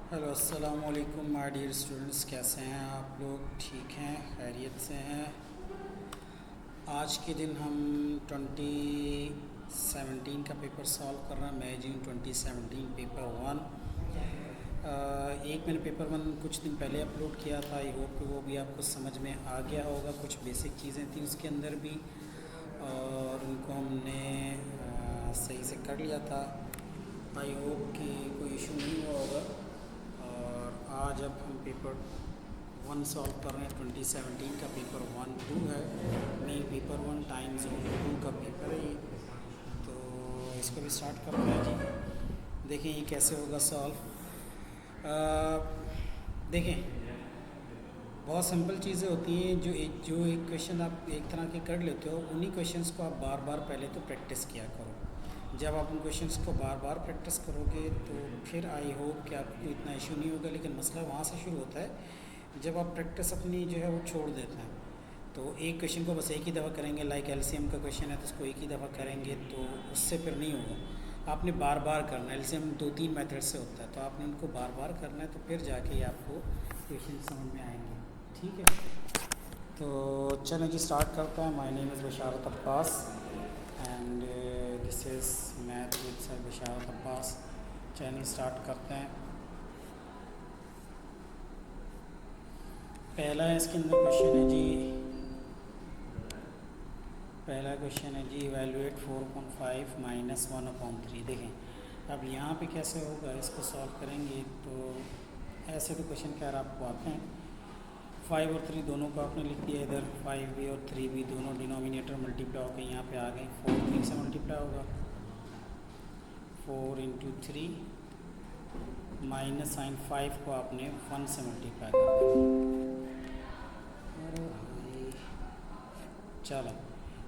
Hello अस्सलाम वालेकुम my dear students, कैसे हैं आप लोग? ठीक हैं, खैरियत से हैं। आज के दिन हम 2017 का पेपर सॉल्व कर रहे हैं। मई जून 2017 पेपर वन। एक मैंने पेपर वन कुछ दिन पहले अपलोड किया था। आई होप कि वो भी आपको समझ में आ गया होगा। कुछ बेसिक चीज़ें थी उसके अंदर भी और उनको हमने सही से कर लिया था। आई होप कि कोई इशू नहीं हुआ होगा। और आज अब हम पेपर वन सॉल्व कर रहे हैं। 2017 का पेपर वन टू है। Main paper one time zone two का पेपर है ये। तो इसको भी स्टार्ट करते हैं जी। देखें ये कैसे होगा सॉल्व। देखें, बहुत सिंपल चीज़ें होती हैं। जो एक क्वेश्चन आप एक तरह के कर लेते हो, उन्हीं क्वेश्चंस को आप बार बार पहले तो प्रैक्टिस किया करो। जब आप उन क्वेश्चंस को बार बार प्रैक्टिस करोगे तो फिर आई होप कि आपको इतना इशू नहीं होगा। लेकिन मसला वहाँ से शुरू होता है जब आप प्रैक्टिस अपनी जो है वो छोड़ देते हैं। तो एक क्वेश्चन को बस एक ही दफ़ा करेंगे, लाइक एलसीएम का क्वेश्चन है तो उसको एक ही दफ़ा करेंगे तो उससे फिर नहीं होगा। आपने बार बार करना है। एलसीएम 2-3 मेथड से होता है, तो आपने उनको बार बार करना है, तो फिर जाके आपको क्वेश्चन समझ में आएंगे। ठीक है, तो चलें जी स्टार्ट करते हैं। My name is Basharat Abbas and this is math with sir Basharat Abbas. चलिए स्टार्ट करते हैं। पहला इसके अंदर क्वेश्चन है जी। पहला क्वेश्चन है जी, इवेलुएट 4.5 माइनस 1/3। देखें अब यहाँ पे कैसे होगा, इसको सॉल्व करेंगे तो ऐसे तो क्वेश्चन खैर आपको आते हैं। 5 और 3 दोनों को आपने लिख दिया इधर। 5 भी और 3 भी दोनों डिनोमिनेटर मल्टीप्लाई होकर यहाँ पे आ गए। 4 3 से मल्टीप्लाई होगा। 4 इंटू 3 माइनस साइन 5 को आपने 1 से मल्टीप्लाई कर देना। अरे भाई चलो,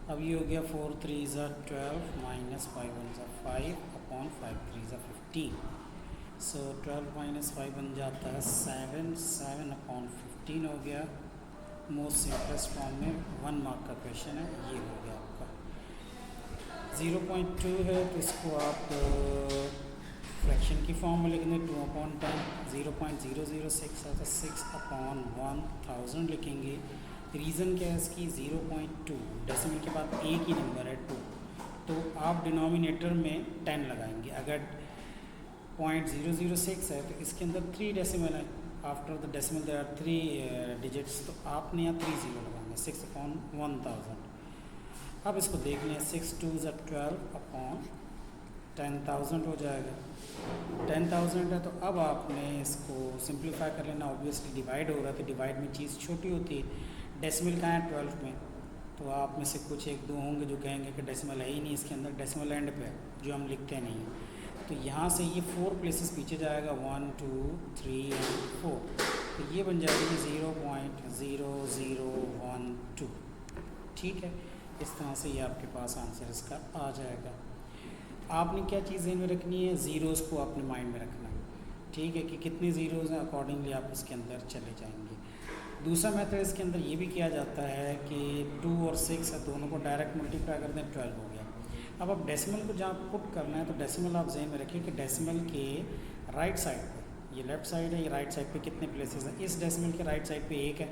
अब ये हो गया 4 3 ज़ा 12 माइनस 5 1 ज़ा 5 अपॉन 5 3 ज़ा 15। सो 12 माइनस 5 बन जाता है 7 7 अपॉन 15 हो गया। मोस्ट सिंपलेस्ट फॉर्म में 1 मार्क का क्वेश्चन है। ये हो गया आपका 0.2 है तो इसको आप फ्रैक्शन की फॉर्म में लिख दें। 2/10 0.006 है तो 6 अपॉन 1000 लिखेंगे। रीज़न क्या है इसकी, 0.2 डेसिमल के बाद एक ही नंबर है 2, तो आप डिनोमिनेटर में 10 लगाएंगे। अगर 0.006 है तो इसके अंदर 3 डेसिमल है। After the decimal there are 3 digits, तो आपने यहाँ 3 0 लगाएंगे। 6 अपॉन 1000। अब इसको देख लें, 6 2 ज़ा 12 अपॉन 10,000 हो जाएगा। 10,000 है तो अब आपने इसको सिंप्लीफाई कर लेना। ऑब्वियसली डिवाइड हो रहा है तो डिवाइड में चीज़ छोटी होती है। डेसिमल कहाँ है 12 में, तो आप में से कुछ एक दो होंगे जो कहेंगे कि डेसिमल है ही नहीं इसके अंदर, डेसिमल एंड पे है जो हम लिखते नहीं। तो यहाँ से ये 4 प्लेसेस पीछे जाएगा, 1 2 3 और 4, तो ये बन जाएगी 0.0012। ठीक है, इस तरह से ये आपके पास आंसर इसका आ जाएगा। आपने क्या चीज़ में रखनी है, ज़ीरोज़ को अपने माइंड में रखना है। ठीक है, कि कितने ज़ीरोज़ हैं अकॉर्डिंगली आप इसके अंदर चले जाएंगे। दूसरा मेथड इसके अंदर ये भी किया जाता है कि 2 और 6 है, दोनों को डायरेक्ट मल्टीप्लाई कर दें, 12 हो गया। अब आप डेसिमल को जहाँ पुट करना है तो डेसिमल आप ज़हन में रखिए कि डेसिमल के राइट साइड पे, ये लेफ़्ट साइड है, ये राइट साइड पे कितने प्लेसेस हैं। इस डेसिमल के राइट साइड पे 1 है,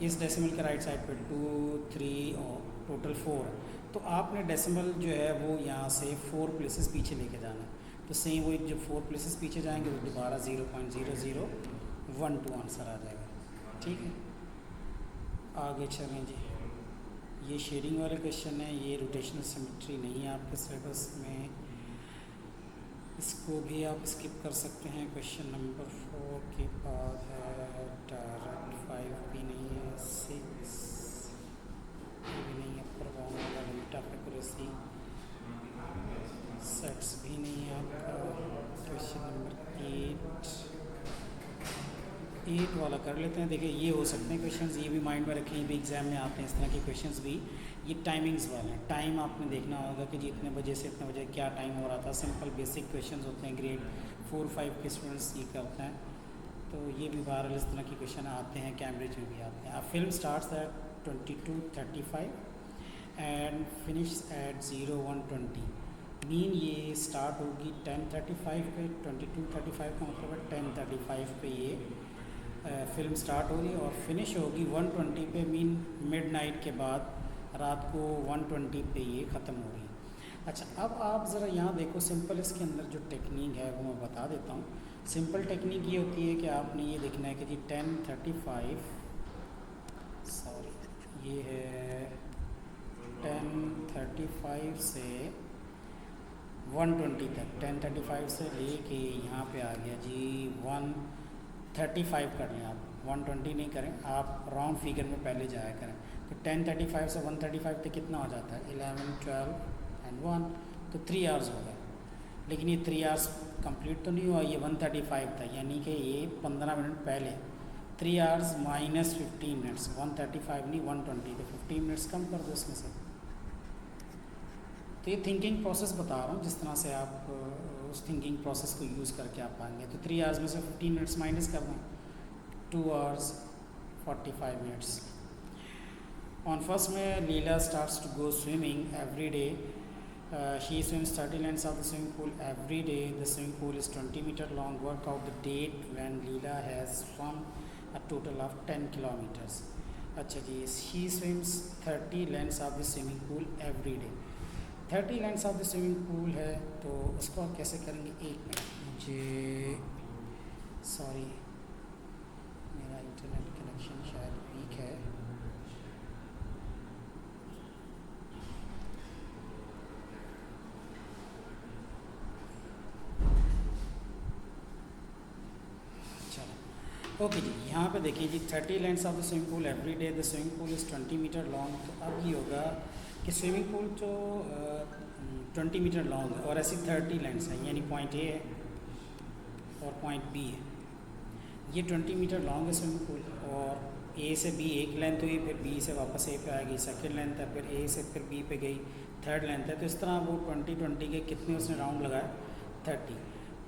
इस डेसिमल के राइट साइड पे 2 3 और टोटल 4 है। तो आपने डेसिमल जो है वो यहाँ से 4 प्लेसेस पीछे लेके जाना है। तो सेम वही जब 4 प्लेसेस पीछे जाएंगे तो दोबारा 0.0012 आंसर आ जाएगा। ठीक है, आगे चलें जी। ये शेडिंग वाले क्वेश्चन है, ये रोटेशनल सिमेट्री नहीं है आपके सिलेबस में, इसको भी आप स्किप कर सकते हैं। क्वेश्चन नंबर 4 के बाद है डायरेक्ट 5 भी नहीं है, 6 भी नहीं है, परवान वाला लिमिट ऑफ एक्यूरेसी, सेट्स भी नहीं है आपका। क्वेश्चन नंबर 8 वाला कर लेते हैं। देखिए ये हो सकते हैं क्वेश्चंस, ये भी माइंड में रखें, ये भी एग्ज़ाम में आते हैं इस तरह के क्वेश्चंस भी। ये टाइमिंग्स वाले हैं। टाइम आपने देखना होगा कि जी इतने बजे से इतने बजे क्या टाइम हो रहा था। सिंपल बेसिक क्वेश्चंस होते हैं, ग्रेड 4-5 के स्टूडेंट्स ये करते हैं। तो ये भी बहरहाल इस तरह के क्वेश्चन आते हैं, कैम्ब्रिज में भी आते हैं। Film starts at 22:35 and finish at 01:20। Mean ये स्टार्ट होगी 10:35 पे, 22:35 का मतलब है 10:35 पे ये फ़िल्म स्टार्ट हो रही है और फिनिश होगी 1:20 पे, मीन मिडनाइट के बाद रात को 1:20 पे ये ख़त्म हो रही है। अच्छा, अब आप ज़रा यहाँ देखो, सिंपल इसके अंदर जो टेक्निक है वो मैं बता देता हूँ। सिंपल टेक्निक ये होती है कि आपने ये देखना है कि जी 10:35, सॉरी ये है 10:35 से 1:20 तक, 10:35 से लेके यहाँ पे आ गया जी 1:35 कर लें आप, 1:20 नहीं करें आप, राउंड फिगर में पहले जाया करें। तो 10:35 से 1:35 तक कितना हो जाता है, 11, 12 एंड 1, तो 3 आवर्स हो गए। लेकिन ये 3 आवर्स कंप्लीट तो नहीं हुआ, ये 1:35 था, यानी कि ये 15 मिनट पहले, 3 आवर्स माइनस 15 मिनट्स, 1:35 नहीं 1:20, तो 15 मिनट्स कम कर दो इसमें से। तो ये थिंकिंग प्रोसेस बता रहा हूँ, जिस तरह से आप उस थिंकिंग प्रोसेस को यूज़ करके आप पाएंगे। तो 3 आवर्स में से 15 मिनट्स माइनस कर दें, 2 आवर्स 45 मिनट्स। ऑन फर्स्ट में Leela starts to go swimming every day, she swims 30 lanes of the swimming pool every day. The swimming pool is 20 meter long. Work out the date when Leela has swum a total of 10 kilometers. अच्छा जी, she swims 30 lanes of the swimming pool every day. 30 lines of the swimming pool है, तो उसको आप कैसे करेंगे, एक minute मुझे, sorry मेरा इंटरनेट कनेक्शन शायद वीक है। चलो ओके जी, यहाँ पे देखिए जी 30 lines of the swimming pool every day, the swimming pool is 20 metre long. तो अब ये होगा कि स्विमिंग पूल जो 20 मीटर लॉन्ग है और ऐसी 30 लाइन्स हैं, यानी पॉइंट ए है और पॉइंट बी है। ये 20 मीटर लॉन्ग है स्विमिंग पूल, और ए से बी एक लेंथ हुई, फिर बी से वापस ए पे आ गई, सेकेंड लेंथ है, फिर ए से फिर बी पे गई, थर्ड लेंथ है। तो इस तरह वो 20 के कितने उसने राउंड लगाए, 30।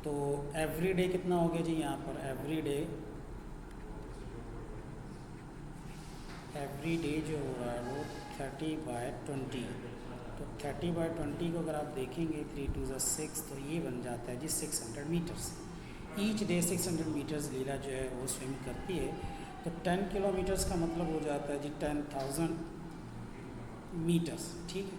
तो एवरी डे कितना हो गया जी, यहाँ पर एवरी डे जो हो रहा है वो 30/20। तो 30/20 को अगर आप देखेंगे 3 2 6, तो ये बन जाता है जी 600 मीटर्स। ईच डे 600 मीटर्स लीला जो है वो स्विम करती है। तो 10 किलोमीटर्स का मतलब हो जाता है जी 10,000 मीटर्स, ठीक है।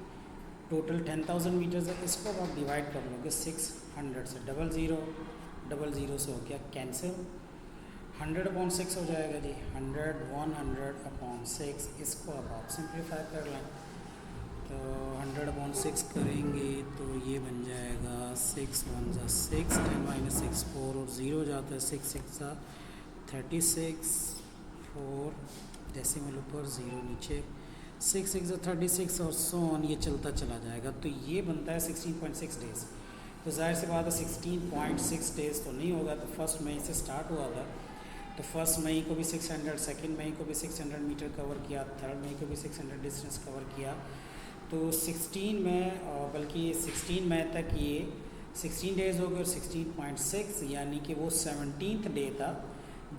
टोटल 10,000 मीटर्स है, इसको आप डिवाइड कर लोगे 600 से, 00 से हो गया कैंसिल, 100/6 हो जाएगा जी, 100/6। इसको अब आप सिंप्लीफाई कर लें, तो 100/6 करेंगे तो ये बन जाएगा 6 1 6 10 - 6 4 और 0 जाता है, 6 6 36 4 डेसिमल ऊपर 0 नीचे, 6 6 36 और सो ऑन, ये चलता चला जाएगा। तो ये बनता है 16.6 डेज़। तो जाहिर सी बात है 16.6 डेज़ तो नहीं होगा। तो फर्स्ट मई से स्टार्ट हुआ था, तो फर्स्ट मई को भी 600, सेकेंड मई को भी 600 मीटर कवर किया, थर्ड मई को भी 600 डिस्टेंस कवर किया। तो 16 में, बल्कि 16 मई तक ये 16 डेज़ हो गए और 16.6, यानी कि वो 17th डे था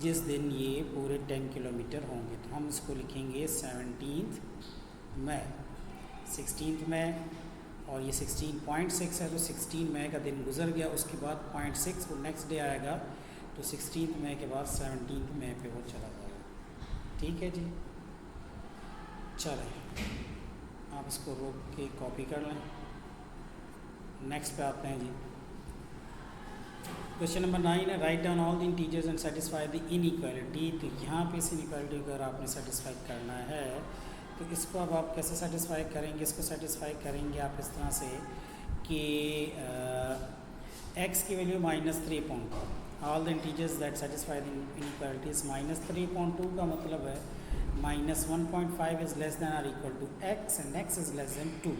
जिस दिन ये पूरे 10 किलोमीटर होंगे। तो हम इसको लिखेंगे 17th मई, 16th मई, और ये 16.6 है, तो 16 मई का दिन गुजर गया। उसके बाद 0.6 वो नेक्स्ट डे आएगा, तो 16 मई के बाद 17 मई पे वो चला जाएगा। ठीक है जी, चलें आप इसको रोक के कॉपी कर लें। नेक्स्ट पे आते हैं जी। क्वेश्चन नंबर 9 है, write down all the integers and satisfy the inequality. तो यहाँ पे इस इनइक्वालिटी को अगर आपने सेटिस्फाई करना है, तो इसको अब आप कैसे सेटिस्फाई करेंगे, इसको सेटिस्फाई करेंगे आप इस तरह से कि x की value -3.2, all the integers that satisfy the inequality is -3.2 का मतलब है -1.5 is less than or equal to x and x is less than 2।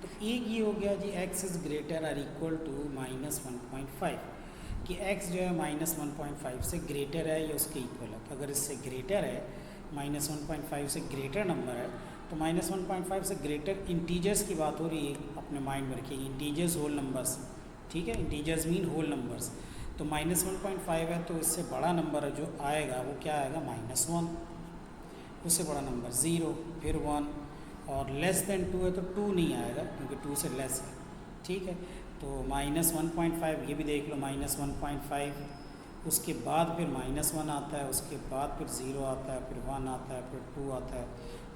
तो एक ये हो गया जी x is greater or equal to -1.5, कि x जो है -1.5 से ग्रेटर है या उसके इक्वल है। तो अगर इससे ग्रेटर है, -1.5 से ग्रेटर नंबर है, तो -1.5 से ग्रेटर इंटीजर्स की बात हो रही है, अपने माइंड में रखिए, इंटीजर्स होल नंबर्स, ठीक है, इंटीजर्स मीन होल नंबर्स। तो -1.5 है, तो इससे बड़ा नंबर जो आएगा वो क्या आएगा, -1, उससे बड़ा नंबर 0, फिर 1, और लेस दैन 2 है तो 2 नहीं आएगा क्योंकि 2 से लेस है। ठीक है। तो -1.5 ये भी देख लो, -1.5, उसके बाद फिर -1 आता है, उसके बाद फिर 0 आता है, फिर 1 आता है, फिर 2 आता है,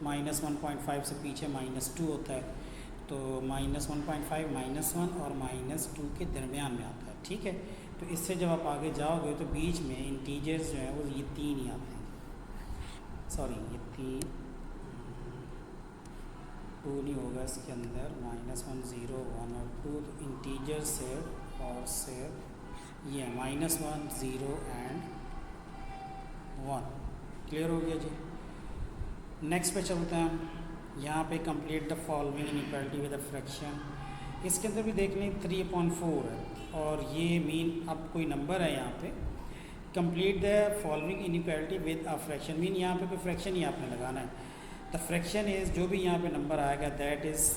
-1.5 से पीछे -2 होता है। तो -1.5 -1 और -2 के दरमियान में आता है। ठीक है। तो इससे जब आप आगे जाओगे तो बीच में इंटीजर्स जो है वो ये 3 ही आते हैं, सॉरी ये 3, 2 नहीं होगा इसके अंदर, -1 0 1 और 2, तो इंटीजर से और से ये -1 0 एंड 1। क्लियर हो गया जी। नेक्स्ट पे चलते हैं हम। यहाँ पे complete the following inequality with a fraction. इसके अंदर भी देख लें 3/4 है और ये मीन अब कोई नंबर है यहाँ पे। Complete the following inequality with a fraction, mean यहाँ पे कोई फ्रैक्शन ही आपने लगाना है। द फ्रैक्शन इज़ जो भी यहाँ पे नंबर आएगा दैट इज़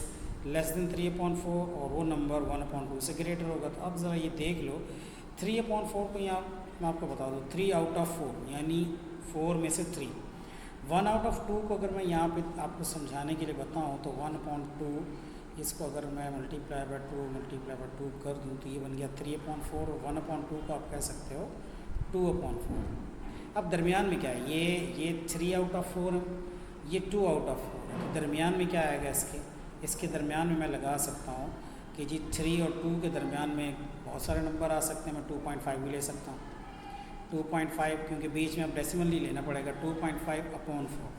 लेस देन 3/4 और वो नंबर 1/2 से ग्रेटर होगा। तो अब ज़रा ये देख लो 3/4 को यहाँ मैं आपको बता दूँ 3 आउट ऑफ 4 यानी 4 में से 3, 1 आउट ऑफ 2 को अगर मैं यहाँ पे आपको समझाने के लिए बताऊँ तो 1/2 इसको अगर मैं मल्टीप्लाई बाय 2 कर दूँ तो ये बन गया 3/4 और 1/2 को आप कह सकते हो 2/4। अब दरमियान में क्या है, ये 3 आउट ऑफ 4 है, ये 2 आउट ऑफ 4 है। तो दरमियान में क्या आएगा इसके दरमियान में मैं लगा सकता हूँ कि जी 3 और 2 के दरमियान में बहुत सारे नंबर आ सकते हैं। मैं 2.5 भी ले सकता हूँ, 2.5 क्योंकि बीच में अब डेसिमल नहीं लेना पड़ेगा, 2.5/4।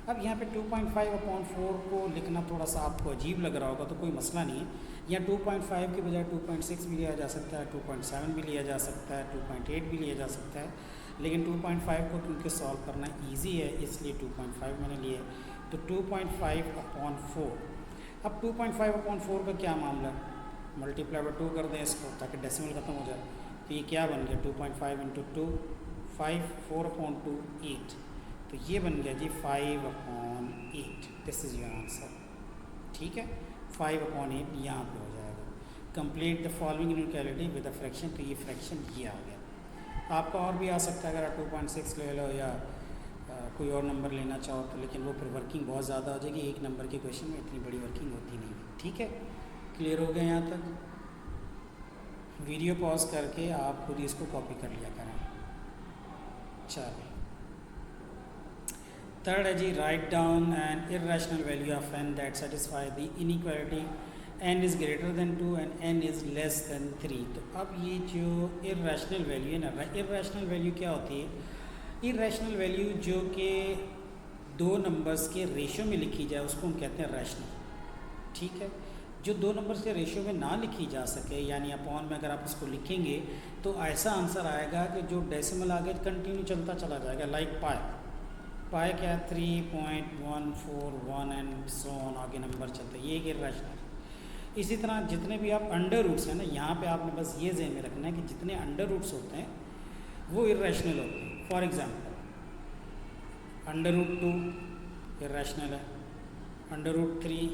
अब यहाँ पे 2.5/4 को लिखना थोड़ा सा आपको अजीब लग रहा होगा, तो कोई मसला नहीं है। यहाँ 2.5 के बजाय 2.6 भी लिया जा सकता है, 2.7 भी लिया जा सकता है, 2.8 भी लिया जा सकता है, लेकिन 2.5 को क्योंकि सॉल्व करना ईजी है इसलिए 2.5 मैंने लिया। तो 2.5/4। अब 2.5/4 का क्या मामला है, मल्टीप्लाई बाय 2 कर दें इसको ताकि डेसिमल ख़त्म हो जाए। तो ये क्या बन गया 2.5 × 2 5, 4/2 8। तो ये बन गया जी 5/8। This is your answer. ठीक है, 5/8 यहाँ पे हो जाएगा। Complete the following inequality with a fraction. तो ये फ्रैक्शन ये आ गया। आपका और भी आ सकता है, अगर आप 2.6 ले लो या कोई और नंबर लेना चाहो तो, लेकिन वो फिर वर्किंग बहुत ज़्यादा हो जाएगी। एक नंबर के क्वेश्चन में इतनी बड़ी वर्किंग होती नहीं है। ठीक है, क्लियर हो गया यहाँ तक। वीडियो पॉज करके आप खुद ही इसको कॉपी कर लिया करें। चलो, थर्ड है जी, write down an irrational value of n that satisfy the inequality n is greater than 2 and n is less than 3। तो अब ये जो इर्रेशनल वैल्यू है ना, इर्रेशनल वैल्यू क्या होती है, इर्रेशनल वैल्यू जो कि दो नंबर्स के रेशियो में लिखी जाए उसको हम कहते हैं रैशनल। ठीक है, जो दो नंबर्स के रेशियो में ना लिखी जा सके यानी अपॉन में अगर आप इसको लिखेंगे तो ऐसा आंसर आएगा कि जो डेसिमल आगे कंटिन्यू चलता चला जाएगा। लाइक पाई क्या है 3.141 एंड सो ऑन, आगे नंबर चलता है, ये एक इर्रेशनल। इसी तरह जितने भी आप अंडर रूट्स हैं ना, यहाँ पे आपने बस ये ज़हन में रखना है कि जितने अंडर रूट्स होते हैं वो इर्रेशनल होते हैं। फॉर एग्जांपल √2 इर्रेशनल है, √3,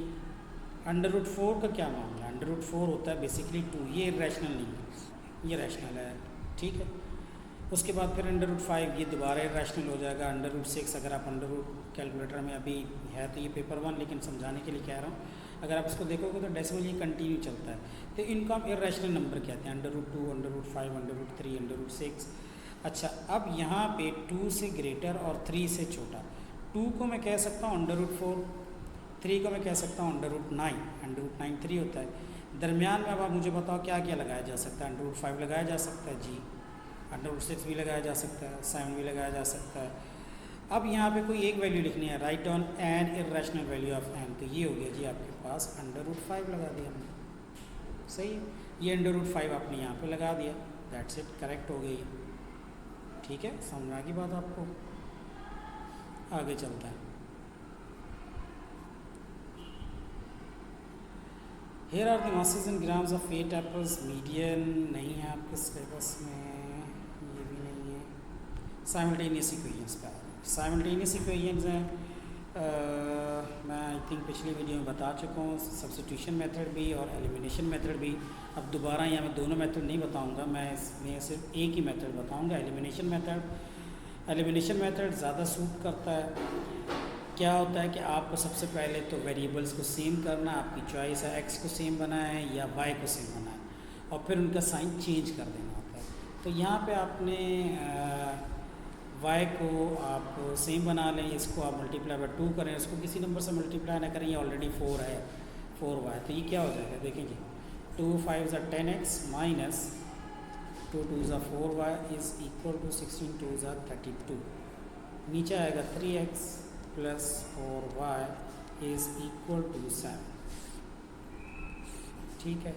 √4 का क्या मामला है, √4 होता है बेसिकली 2, ये इर्रेशनल नहीं है, ये रैशनल है। ठीक है, उसके बाद फिर √5 ये दोबारा इर्रेशनल हो जाएगा। √6 अगर आप कैलकुलेटर में अभी है तो ये पेपर 1, लेकिन समझाने के लिए कह रहा हूँ, अगर आप इसको देखोगे तो डेसिमल ये कंटिन्यू चलता है। तो इनको हम इर्रेशनल नंबर कहते हैं, √2, √5, √3, √6। अच्छा, अब यहाँ पे 2 से ग्रेटर और 3 से छोटा, 2 को मैं कह सकता हूँ √4, 3 को मैं कह सकता हूँ √9, √9 3 होता है। दरमियान में अब आप मुझे बताओ क्या क्या लगाया जा सकता है। √5 लगाया जा सकता है जी, √6 भी लगाया जा सकता है, 7 भी लगाया जा सकता है। अब यहाँ पे कोई एक वैल्यू लिखनी है, right on an irrational value of n, तो ये हो गया जी आपके पास √5 लगा दिया हमने। सही है, ये √5 आपने यहाँ पे लगा दिया, दैट्स इट, करेक्ट हो गई। ठीक है, समझ आ गई बात आपको। आगे चलता है। Here are the masses in grams of 8 apples, median नहीं है आपके सिलेबस में, ये भी नहीं है। साइमल्टेनियस इक्वेशंस पे आ रहे हैं। साइमल्टेनियस इक्वेशंस हैं, मैं आई थिंक पिछली वीडियो में बता चुका हूँ, सब्स्टिट्यूशन मेथड भी और एलिमिनेशन मेथड भी। अब दोबारा यहाँ मैं दोनों मेथड नहीं बताऊँगा, मैं इसमें सिर्फ एक ही मेथड बताऊँगा, एलिमिनेशन मेथड। एलिमिनेशन मेथड ज़्यादा सूट करता है क्या होता है कि आपको सबसे पहले तो वेरिएबल्स को सेम करना, आपकी चॉइस है एक्स को सेम बनाना है या वाई को सेम बनाना है, और फिर उनका साइन चेंज कर देना होता है। तो यहाँ पे आपने वाई को आप सेम बना लें, इसको आप मल्टीप्लाई बाय 2 करें, उसको किसी नंबर से मल्टीप्लाई ना करें, ये ऑलरेडी 4 है 4y, तो ये क्या हो जाएगा देखें जी, 2 5 ज़ा 10x माइनस 2 2 ज़ा 4y इज़ इक्वल टू 16 2 ज़ा 32। नीचे आएगा 3x plus 4y is equal to 7। ठीक है,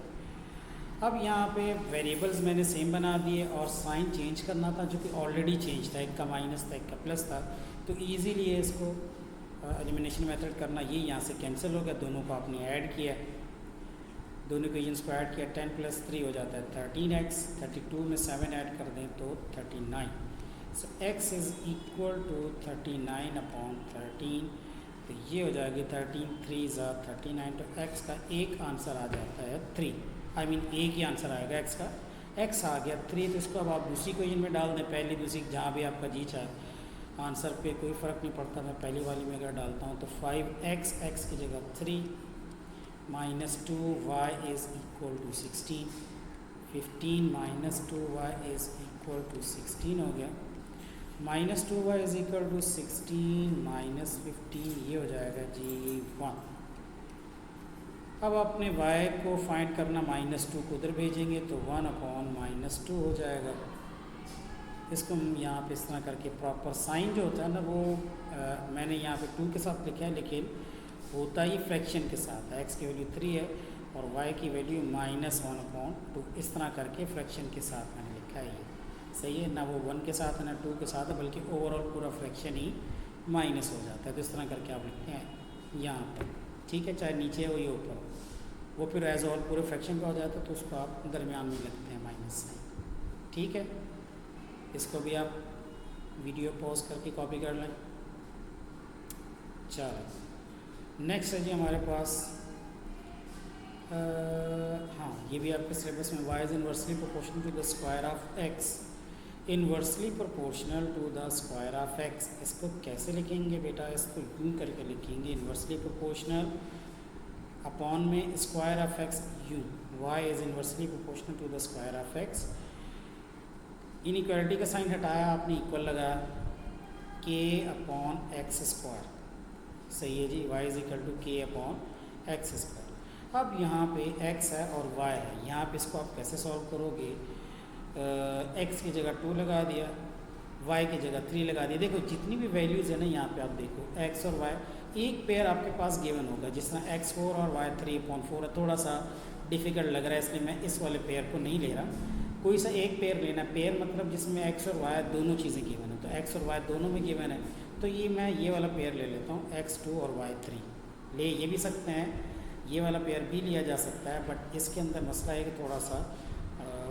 अब यहाँ पे वेरिएबल्स मैंने सेम बना दिए और साइन चेंज करना था जो कि ऑलरेडी चेंज था, एक का माइनस था एक का प्लस था, तो इजीली है इसको एलिमिनेशन मेथड करना, ये यहाँ से कैंसिल हो गया, दोनों को आपने ऐड किया, दोनों इक्वेशंस को ऐड किया, 10 + 3 हो जाता है 13x, 32 में 7 ऐड कर दें तो 39। सो x इज़ इक्वल टू 39/13, तो ये हो जाएगी 13 3 ज़ा 39, तो x का एक आंसर आ जाता है 3, आई मीन एक ही आंसर आएगा x का, x आ गया 3, तो इसको अब आप दूसरी इक्वेशन में डाल दें, पहली दूसरी जहाँ भी आपका जी चाहे, आंसर पे कोई फ़र्क नहीं पड़ता, मैं पहली वाली में अगर डालता हूँ तो 5x, x की जगह 3 minus 2y is equal to 16, 15 minus 2y is equal to 16 हो गया, minus 2y is equal to 16 minus 15, ये हो जाएगा जी 1। अब आपने y को फाइंड करना, -2 को उधर भेजेंगे तो 1/-2 हो जाएगा। इसको हम यहाँ पे इस तरह करके प्रॉपर साइन जो होता है ना वो मैंने यहाँ पे 2 के साथ लिखा है, लेकिन होता ही फ्रैक्शन के साथ है, x की वैल्यू 3 है और y की वैल्यू -1/2, इस तरह करके फ्रैक्शन के साथ मैंने लिखा है, ये सही है ना, वो 1 के साथ है ना 2 के साथ है, बल्कि ओवरऑल पूरा फ्रैक्शन ही माइनस हो जाता है, तो इस तरह करके आप लिखते हैं यहाँ पर, ठीक है, चाहे नीचे हो या ऊपर, वो फिर एज ऑल पूरे फ्रैक्शन का हो जाता है, तो उसको आप दरमियान में लगते हैं माइनस साइन। ठीक है, इसको भी आप वीडियो पॉज करके कॉपी कर लें। चलो नेक्स्ट है जी हमारे पास हाँ, ये भी आपके सिलेबस में, y is inversely proportional to the square of x, inversely proportional to the square of x। इसको कैसे लिखेंगे बेटा, इसको यूँ करके लिखेंगे, इन्वर्सली प्रोपोर्शनल अपॉन में square of x u, y is inversely proportional to the square of x। Inequality का साइन हटाया आपने, इक्वल लगाया, k/x², सही है जी, y is equal to k/x²। अब यहाँ पे x है और y है, यहाँ पे इसको आप कैसे सॉल्व करोगे, x की जगह 2 लगा दिया, y की जगह 3 लगा दिया। देखो जितनी भी वैल्यूज़ है ना यहाँ पे आप देखो x और y, एक पेयर आपके पास गिवन होगा, जिस तरह x 4 और y 3/4 है, थोड़ा सा डिफ़िकल्ट लग रहा है इसलिए मैं इस वाले पेयर को नहीं ले रहा, कोई सा एक पेयर लेना, पेयर मतलब जिसमें x और y दोनों चीज़ें गिवन है, तो x और y दोनों में गिवन है, तो ये मैं ये वाला पेयर ले लेता हूँ, x2 और y3 ले ये भी सकते हैं, ये वाला पेयर भी लिया जा सकता है, बट इसके अंदर मसला है कि थोड़ा सा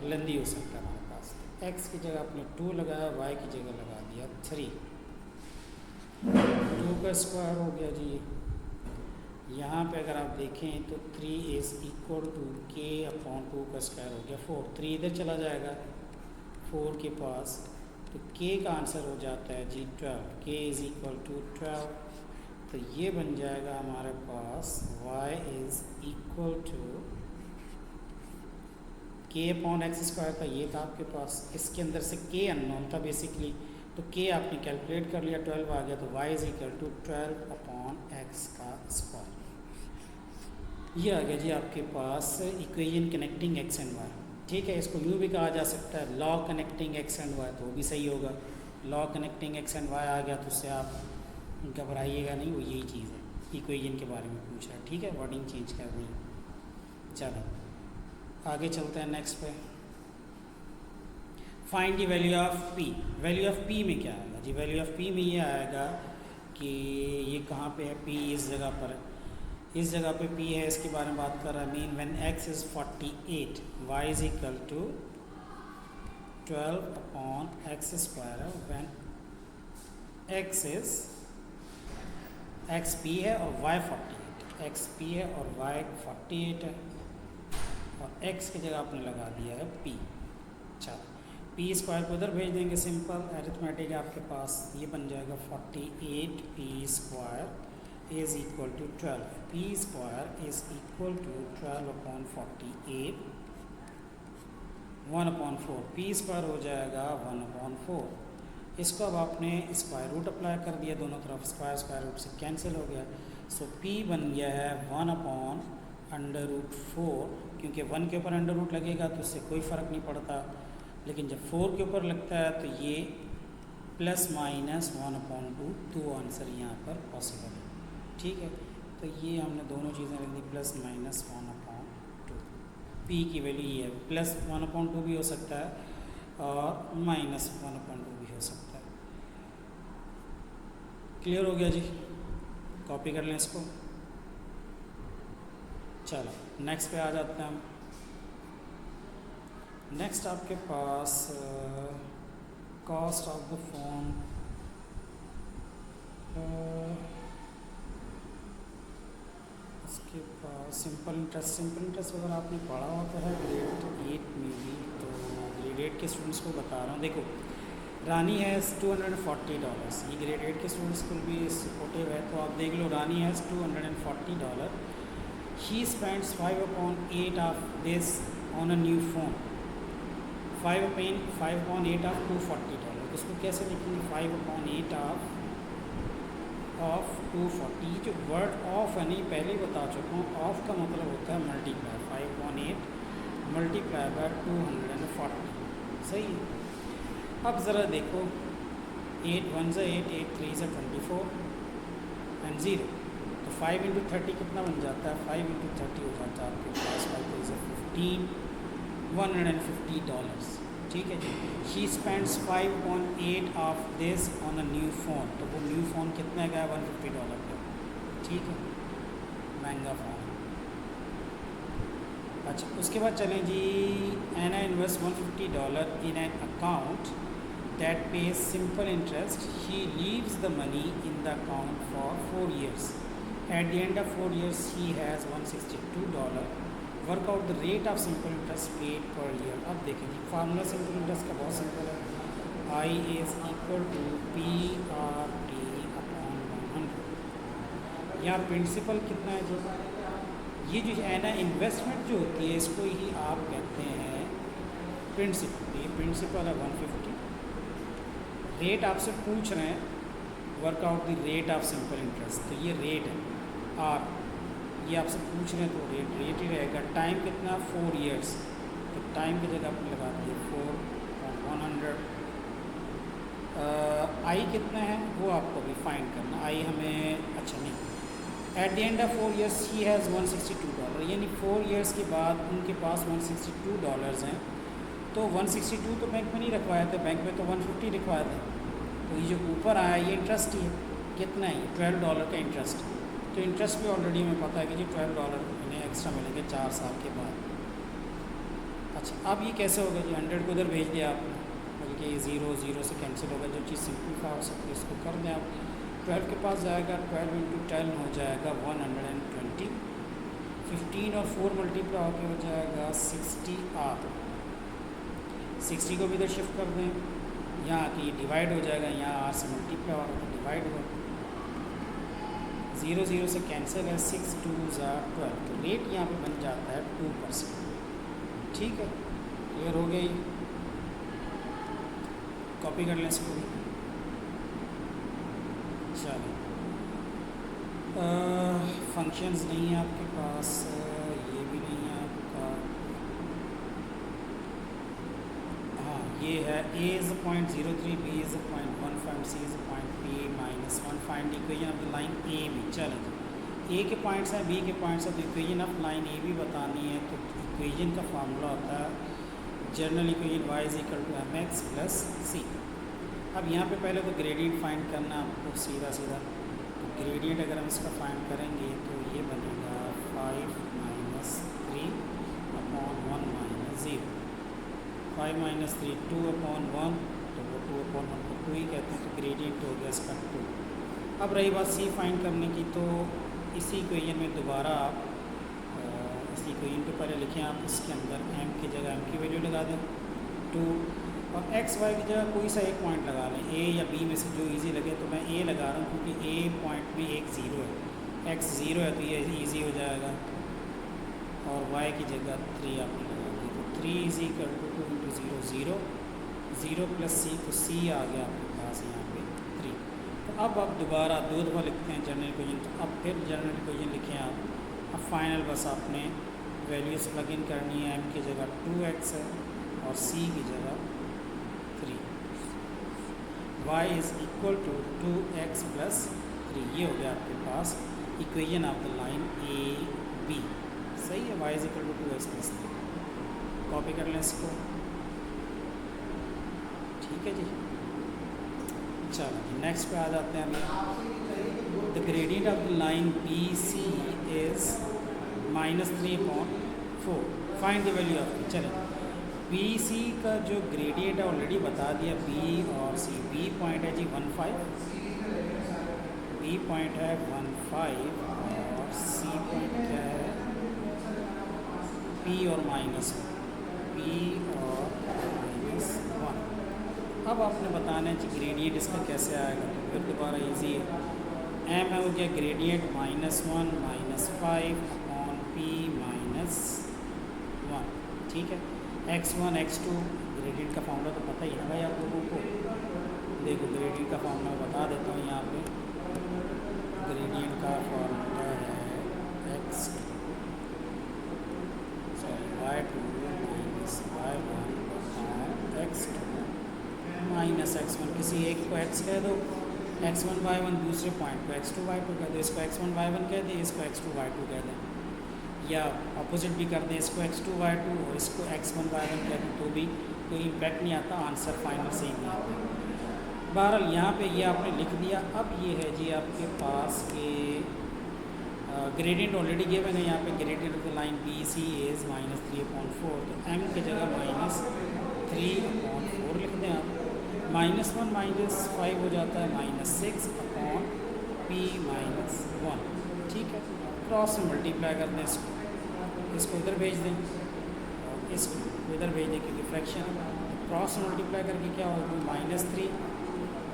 लेंदी हो सकता है हमारे पास। x की जगह आपने 2 लगाया, y की जगह लगा दिया 3, 2 का स्क्वायर हो गया जी। यहाँ पे अगर आप देखें तो 3 इज़ इक्वल टू k/2 का स्क्वायर हो गया 4, 3 इधर चला जाएगा 4 के पास, तो k का आंसर हो जाता है जी 12, k इज़ इक्वल टू 12, तो ये बन जाएगा हमारे पास y is equal to k/x² था, ये था आपके पास, इसके अंदर से k अननोन था बेसिकली, तो k आपने कैलकुलेट कर लिया, 12 आ गया, तो y is equal to 12/x²। ये आ गया जी आपके पास equation connecting x and y। ठीक है, इसको यूँ भी कहा जा सकता है law connecting x and y, तो वो भी सही होगा, law connecting x and y आ गया तो उससे आप घबराइएगा नहीं, वो यही चीज़ है, इक्वेशन के बारे में पूछा है। ठीक है, वर्डिंग चेंज कर दी। चलो आगे चलते हैं नेक्स्ट पे, find the value of p। Value of p में क्या आएगा जी, वैल्यू ऑफ p में ये आएगा कि ये कहाँ पे है, p इस जगह पर है, इस जगह पे p है, इसके बारे में बात कर रहा है, mean when x is 48, y is equal to 12/x², when x is x p है और y 48, x p है और y 48 है, और x की जगह आपने लगा दिया है p। चलो पी स्क्वायर को उधर भेज देंगे, सिंपल अरिथमेटिक है आपके पास, ये बन जाएगा 48 P square is equal to 12, P square is equal to 12/48 1/4, P square हो जाएगा 1/4। इसको अब आपने स्क्वायर रूट अप्लाई कर दिया, दोनों तरफ स्क्वायर रूट से कैंसिल हो गया, सो पी बन गया है 1/√4, क्योंकि 1 के ऊपर अंडर रूट लगेगा तो उससे कोई फ़र्क नहीं पड़ता, लेकिन जब 4 के ऊपर लगता है तो ये ±1/2, तो आंसर यहाँ पर पॉसिबल है। ठीक है, तो ये हमने दोनों चीज़ें लिख दी, +-1/2, पी की वैल्यू ये है, +1/2 भी हो सकता है और -1/2 भी हो सकता है। क्लियर हो गया जी, कॉपी कर लें इसको। चलो नेक्स्ट पे आ जाते हैं हम। नेक्स्ट आपके पास कॉस्ट ऑफ द फ़ोन, उसके पास सिंपल इंटरेस्ट अगर आपने पढ़ा होता है ग्रेड 8 में भी, तो ग्रेड 8 के स्टूडेंट्स को बता रहा हूँ। देखो रानी हैज़ $240, ये ग्रेड 8 के स्टूडेंट्स को भी सपोर्टिव है, तो आप देख लो, रानी has $240, he spends 5/8 of this on a new phone, 5/8 of $240, उसको कैसे लिखेंगे, 5/8 of 240, जो वर्ड ऑफ है नहीं पहले ही बता चुका हूँ, ऑफ का मतलब होता है मल्टीप्लाई, 5/8 मल्टीप्लाई बाय 240, सही है। अब ज़रा देखो, 8 1 ज़ा 8, 8 3 ज़ा 24 एंड 0, तो 5 × 30 कितना बन जाता है, 5 × 30 हो जाता है आपके पास 5 3 ज़ा 15, $150। ठीक है जी, she spends 5/8 of this on a new phone, तो वो न्यू फ़ोन कितने का है, $150 का। ठीक है, महंगा फ़ोन। अच्छा, उसके बाद चलें जी, Anna invest $150 in an account that pays simple interest, he leaves the money in the account for 4 years. At the end of 4 years, he has $162. Work out the rate of simple interest paid per year. अब देखें जी, formula simple interest का बहुत simple है, I is equal to PRT upon 100। यहाँ principal कितना है जी, ये जो है ना इन्वेस्टमेंट जो होती है, इसको ही आप कहते हैं प्रिंसिपल। ये प्रिंसिपल है 150, रेट आपसे पूछ रहे हैं, workout the rate of simple interest, तो ये रेट है आर, ये आपसे पूछ रहे हैं तो रेट ही रहेगा। टाइम कितना, 4 years, तो टाइम की जगह पर लगा दिए 4/100। आई कितना है वो आपको भी फाइंड करना, आई हमें अच्छा नहीं, at the end of 4 years he has $162, यानी 4 years के बाद उनके पास $162 हैं, तो 162 तो बैंक में नहीं रखवाया था, बैंक में तो 150 लिखवाया था, तो ये जो ऊपर आया ये इंटरेस्ट ही है, कितना है ये, $12 का इंटरेस्ट, तो इंटरेस्ट भी ऑलरेडी हमें पता है कि जी $12 इन्हें एक्स्ट्रा मिलेंगे 4 साल के बाद। अच्छा, अब ये कैसे होगा जी, 100 को उधर भेज दिया आपने, बल्कि 0 से कैंसिल होगा, जो चीज़ सिंपलीफाई हो सकती है इसको कर दें आप, 12 के पास जाएगा, 12 × 10 हो जाएगा 120, 15 और 4 मल्टीप्लाई होकर हो जाएगा 60R, 60 को भी इधर शिफ्ट कर दें, यहाँ कि ये डिवाइड हो जाएगा, यहाँ R से मल्टीप्लाई और डिवाइड हुआ, 0 से कैंसिल है, 6 2 ज़ा 12, तो रेट यहाँ पे बन जाता है 2%। ठीक है, क्लियर हो गई, कॉपी कर लें इसको भी। चलो, फंक्शंस नहीं है आपके पास, ये भी नहीं है आपका, हाँ ये है, A is 0.03, B is 0.15, C is 0.P-1, find equation of the line A B. चलें, ए के पॉइंट्स हैं, बी के पॉइंट्स हैं, तो equation of line A B बतानी है, तो इक्वेशन का फार्मूला होता है general equation y is equal to mx plus c। अब यहाँ पे पहले तो ग्रेडियंट फाइंड करना आपको सीधा, तो ग्रेडियंट अगर हम इसका फाइंड करेंगे तो ये बनेगा 5 - 3/1 - 0, 5 - 3 2/1, तो वो 2/1 को 2 ही कहते हैं, तो ग्रेडियंट हो गया इसका 2। अब रही बात c फाइंड करने की, तो इसी इक्वेशन में दोबारा आप इसी इक्वेशन को पहले लिखें आप, इसके अंदर m की जगह m की वैल्यू लगा दें 2, और एक्स वाई की जगह कोई सा एक पॉइंट लगा लें, ए या बी में से जो इजी लगे। तो मैं ए लगा रहा हूँ क्योंकि ए पॉइंट में एक ज़ीरो है, एक्स ज़ीरो है तो ये इजी हो जाएगा। और वाई की जगह 3 आपने लगा दी, तो 3 is equal to 2 into zero zero, zero plus C, तो सी आ गया आपके पास यहाँ पे 3। तो अब आप दोबारा 2 दफ़ा लिखते हैं जनरल इक्वेशन, तो अब फिर जनरल इक्वेशन लिखें आप। अब फाइनल बस आपने वैल्यूज़ प्लग इन करनी है, एम की जगह 2x है और सी की जगह 3, y is equal to 2x plus 3। ये हो गया आपके पास equation of the line A B. सही है, y is equal to 2x plus 3। Copy कर लें इसको, ठीक है जी। चलो जी नेक्स्ट पे आ जाते हैं हम। The gradient of the line B C is -3/4, find the value of. चलें, बी सी का जो ग्रेडियंट है ऑलरेडी बता दिया, बी और सी। बी पॉइंट है जी 15, बी पॉइंट है 15 और सी पॉइंट क्या है, पी और -1, पी और -1। अब आपने बताना है कि ग्रेडियंट इसका कैसे आएगा, तो फिर दोबारा इजी है। एम है वो क्या, ग्रेडियंट -1 -5 अपॉन पी -1, ठीक है। x1 x2 ग्रेडियंट का फॉर्मूला तो पता ही है भाई आप लोगों को। देखो ग्रेडियंट का फॉर्मूला बता देता हूँ यहाँ पे। ग्रेडियंट का फॉर्मूला है x2 sorry y2 minus y1 upon x2 minus x1। किसी एक को x कह दो, x1 y1, दूसरे पॉइंट को x2 y2 कह दो। इसको x1 y1 कह दें, इसको x2 y2 कह दें, या अपोजिट भी कर दें, इसको x2 y2 और इसको x1 y1 कह दें, तो भी कोई इम्पैक्ट नहीं आता, आंसर फाइनल सेम नहीं आता। बहरहाल यहाँ पे ये आपने लिख दिया। अब ये है जी आपके पास के ग्रेडियंट ऑलरेडी गिवन है यहाँ पे। Gradient of the line B C is -3/4, तो m की जगह -3/4 लिख दें आप। -1 -5 हो जाता है -6 अपॉन p -1, ठीक है। क्रॉस में मल्टीप्लाई कर दें इसको इधर भेज दें और इसको इधर भेज दें क्योंकि फ्रैक्शन है। क्रॉस में मल्टीप्लाई करके क्या होगा, -3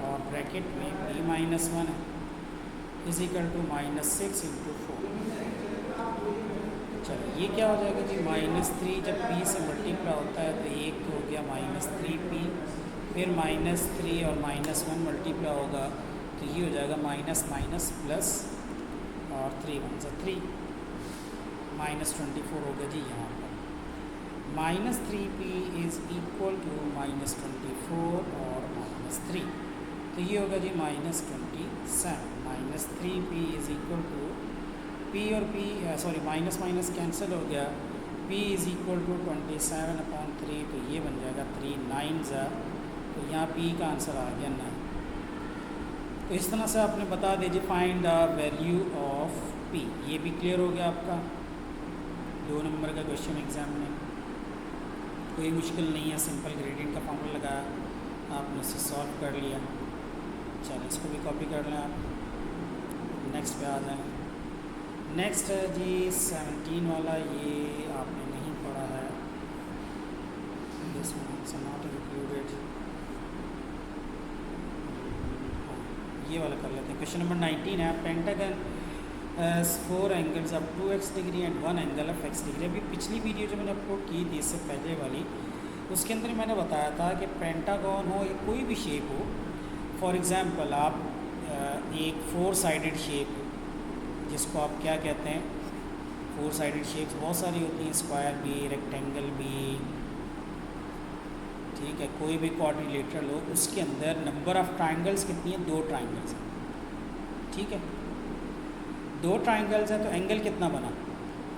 और ब्रैकेट में p -1 है इज इक्वल टू -6 इंटू 4। चलो ये क्या हो जाएगा जी, -3 जब p से मल्टीप्लाई होता है तो एक हो गया -3p, फिर -3 और -1 मल्टीप्लाई होगा तो ये हो जाएगा माइनस माइनस प्लस और 3 1 से 3 -24 हो गया जी यहाँ पर। -3p इज़ इक्वल टू -24 और -3, तो ये होगा जी -27। -3p is equal to p और p sorry minus minus cancel हो गया, p इज़ इक्वल टू 27/3, तो ये बन जाएगा 3 9 ज़ा, तो यहाँ p का आंसर आ गया 9। तो इस तरह से आपने बता दीजिए find the value of p। ये भी क्लियर हो गया आपका 2 नंबर का क्वेश्चन एग्जाम में। कोई मुश्किल नहीं है, सिंपल ग्रेडियंट का फॉर्मूला लगाया आपने उसे सॉल्व कर लिया। चलो इसको भी कॉपी कर लें आप। नेक्स्ट पे आ जाएँ। नेक्स्ट है जी 17 वाला, ये आपने नहीं पढ़ा है, this one is not included. ये वाला कर लेते हैं। क्वेश्चन नंबर 19 है, pentagon 4 angles of 2x degree and 1 angle of x degree. अभी पिछली वीडियो जो मैंने अपलोड की थी इससे पहले वाली, उसके अंदर मैंने बताया था कि पेंटागन हो या कोई भी शेप हो, फॉर एग्ज़ाम्पल आप एक 4 साइडेड शेप जिसको आप क्या कहते हैं, 4 साइडेड शेप्स बहुत सारी होती हैं, स्क्वायर भी, रेक्टेंगल भी, ठीक है, कोई भी क्वाड्रिलेटरल हो, उसके अंदर नंबर ऑफ़ ट्राइंगल्स कितनी है, 2 ट्राइंगल्स हैं, ठीक है। 2 ट्राइंगल्स हैं तो एंगल कितना बना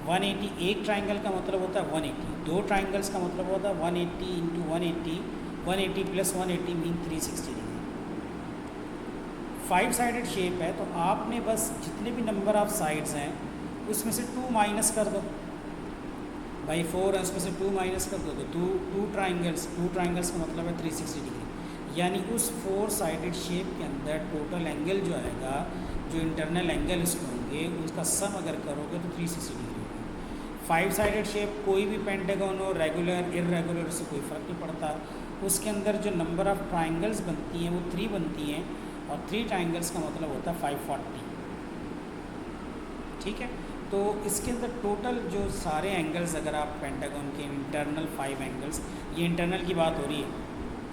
180। एक ट्राइंगल का मतलब होता है 180, 2 ट्राइंगल्स का मतलब होता है 180 into 180, 180 plus 180 mean 360 degree. 5 sided shape है तो आपने बस जितने भी नंबर ऑफ़ साइड्स हैं उसमें से 2 माइनस कर दो भाई। 4 है उसमें से 2 माइनस कर दो तो 2 ट्राइंगल्स का मतलब है 360 डिग्री। यानी उस 4 साइडेड शेप के अंदर टोटल एंगल जो आएगा, जो इंटरनल एंगल इसको होंगे, उसका सम अगर करोगे तो 360 डिग्री होगा। 5 साइडेड शेप कोई भी पेंटागन हो, रेगुलर इर्रेगुलर, से कोई फ़र्क नहीं पड़ता, उसके अंदर जो नंबर ऑफ़ ट्राइंगल्स बनती हैं वो 3 बनती हैं, और 3 ट्राइंगल्स का मतलब होता है 540। ठीक है, तो इसके अंदर टोटल जो सारे एंगल्स, अगर आप पेंटागन के इंटरनल 5 एंगल्स, ये इंटरनल की बात हो रही है,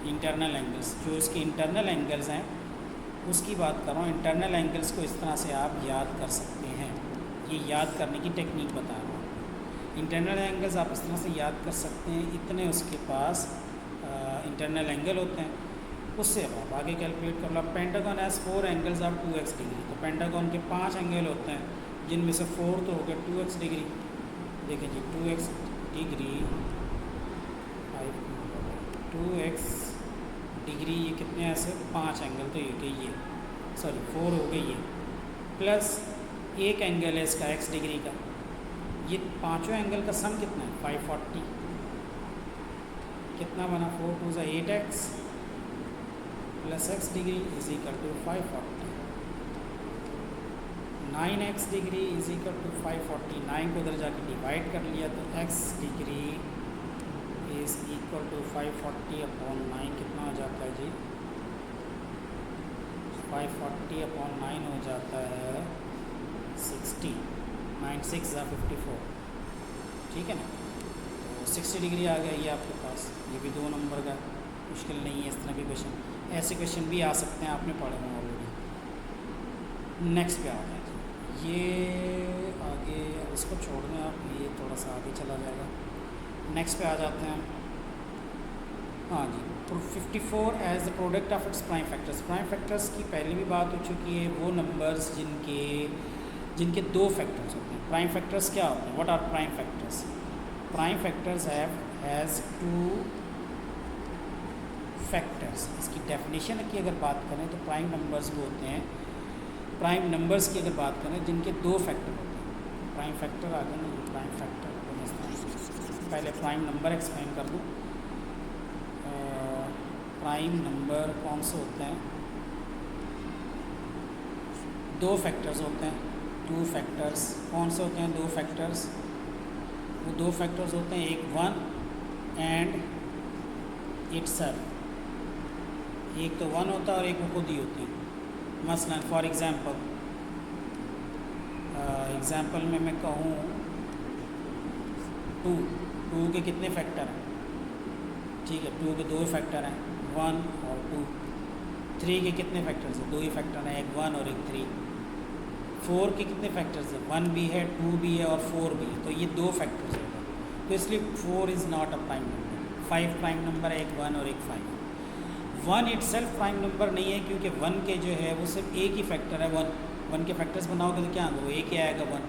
इंटरनल एंगल्स जो इसके इंटरनल एंगल्स हैं उसकी बात कर रहा हूँ। इंटरनल एंगल्स को इस तरह से आप याद कर सकते हैं, ये याद करने की टेक्निक बता रहा हूँ। इंटरनल एंगल्स आप इस तरह से याद कर सकते हैं, इतने उसके पास इंटरनल एंगल होते हैं, उससे अब आप आगे कैलकुलेट कर लो। Pentagon has 4 angles of 2x degree, तो पेंटागन के 5 एंगल होते हैं, जिनमें से 4 तो हो गया 2x डिग्री। देखें जी 2x डिग्री 2x डिग्री, ये कितने ऐसे 5 एंगल तो ये सॉरी 4 हो गई ये, प्लस एक एंगल है इसका x डिग्री का, ये पांचों एंगल का सम कितना है 540। कितना बना 4 2 ज़ा 8x plus x degree is equal to 540। 9x degree is equal to 540। 9 को उधर जाके डिवाइड कर लिया तो x degree is equal to 540 upon 9 कितना हो जाता है जी 540 अपॉन 9 हो जाता है 60। 9 6 ज़ा 54, ठीक है ना। तो 60 डिग्री आ गया ये आपके पास, ये भी 2 नंबर का, मुश्किल नहीं है इस तरह के क्वेश्चन। ऐसे क्वेश्चन भी आ सकते हैं, आपने पढ़े हैं ऑलरेडी। नेक्स्ट पे आ जाए ये आगे, अब इसको छोड़ दें आप, ये थोड़ा सा आगे चला जाएगा। नेक्स्ट पे आ जाते हैं। हाँ जी, 54 as the product of its prime factors. Prime factors की पहले भी बात हो चुकी है, वो नंबर्स जिनके 2 फैक्टर्स होते हैं। प्राइम फैक्टर्स क्या होते हैं, what are prime factors? Prime factors has 2 factors. इसकी डेफिनेशन की अगर बात करें तो प्राइम नंबर्स वो होते हैं, प्राइम नंबर्स की अगर बात करें जिनके 2 फैक्टर होते हैं। प्राइम फैक्टर आ गए ना, प्राइम फैक्टर पहले प्राइम नंबर एक्सप्लेन कर दूँ। प्राइम नंबर कौन से होते हैं, 2 फैक्टर्स होते हैं, 2 फैक्टर्स कौन से होते हैं, 2 फैक्टर्स, वो 2 फैक्टर्स होते हैं, एक 1 एंड इटसेल्फ, एक तो 1 होता है और एक वो खुद ही होती है। मसलन फॉर एग्ज़ाम्पल में मैं कहूँ 2 के कितने फैक्टर हैं, ठीक है 2 के 2 फैक्टर हैं, 1 और 2। 3 के कितने फैक्टर्स हैं, 2 ही फैक्टर हैं, एक 1 और एक 3। 4 के कितने फैक्टर्स हैं, 1 भी है, 2 भी है और 4 भी है, तो ये 2 फैक्टर्स होगा, तो इसलिए 4 is not a prime number. 5 prime number है, एक 1 और एक 5। 1 इटसेल्फ प्राइम नंबर नहीं है, क्योंकि 1 के जो है वो सिर्फ एक ही फैक्टर है। 1 के फैक्टर्स बनाओगे तो क्या होगा, वो एक ही आएगा 1,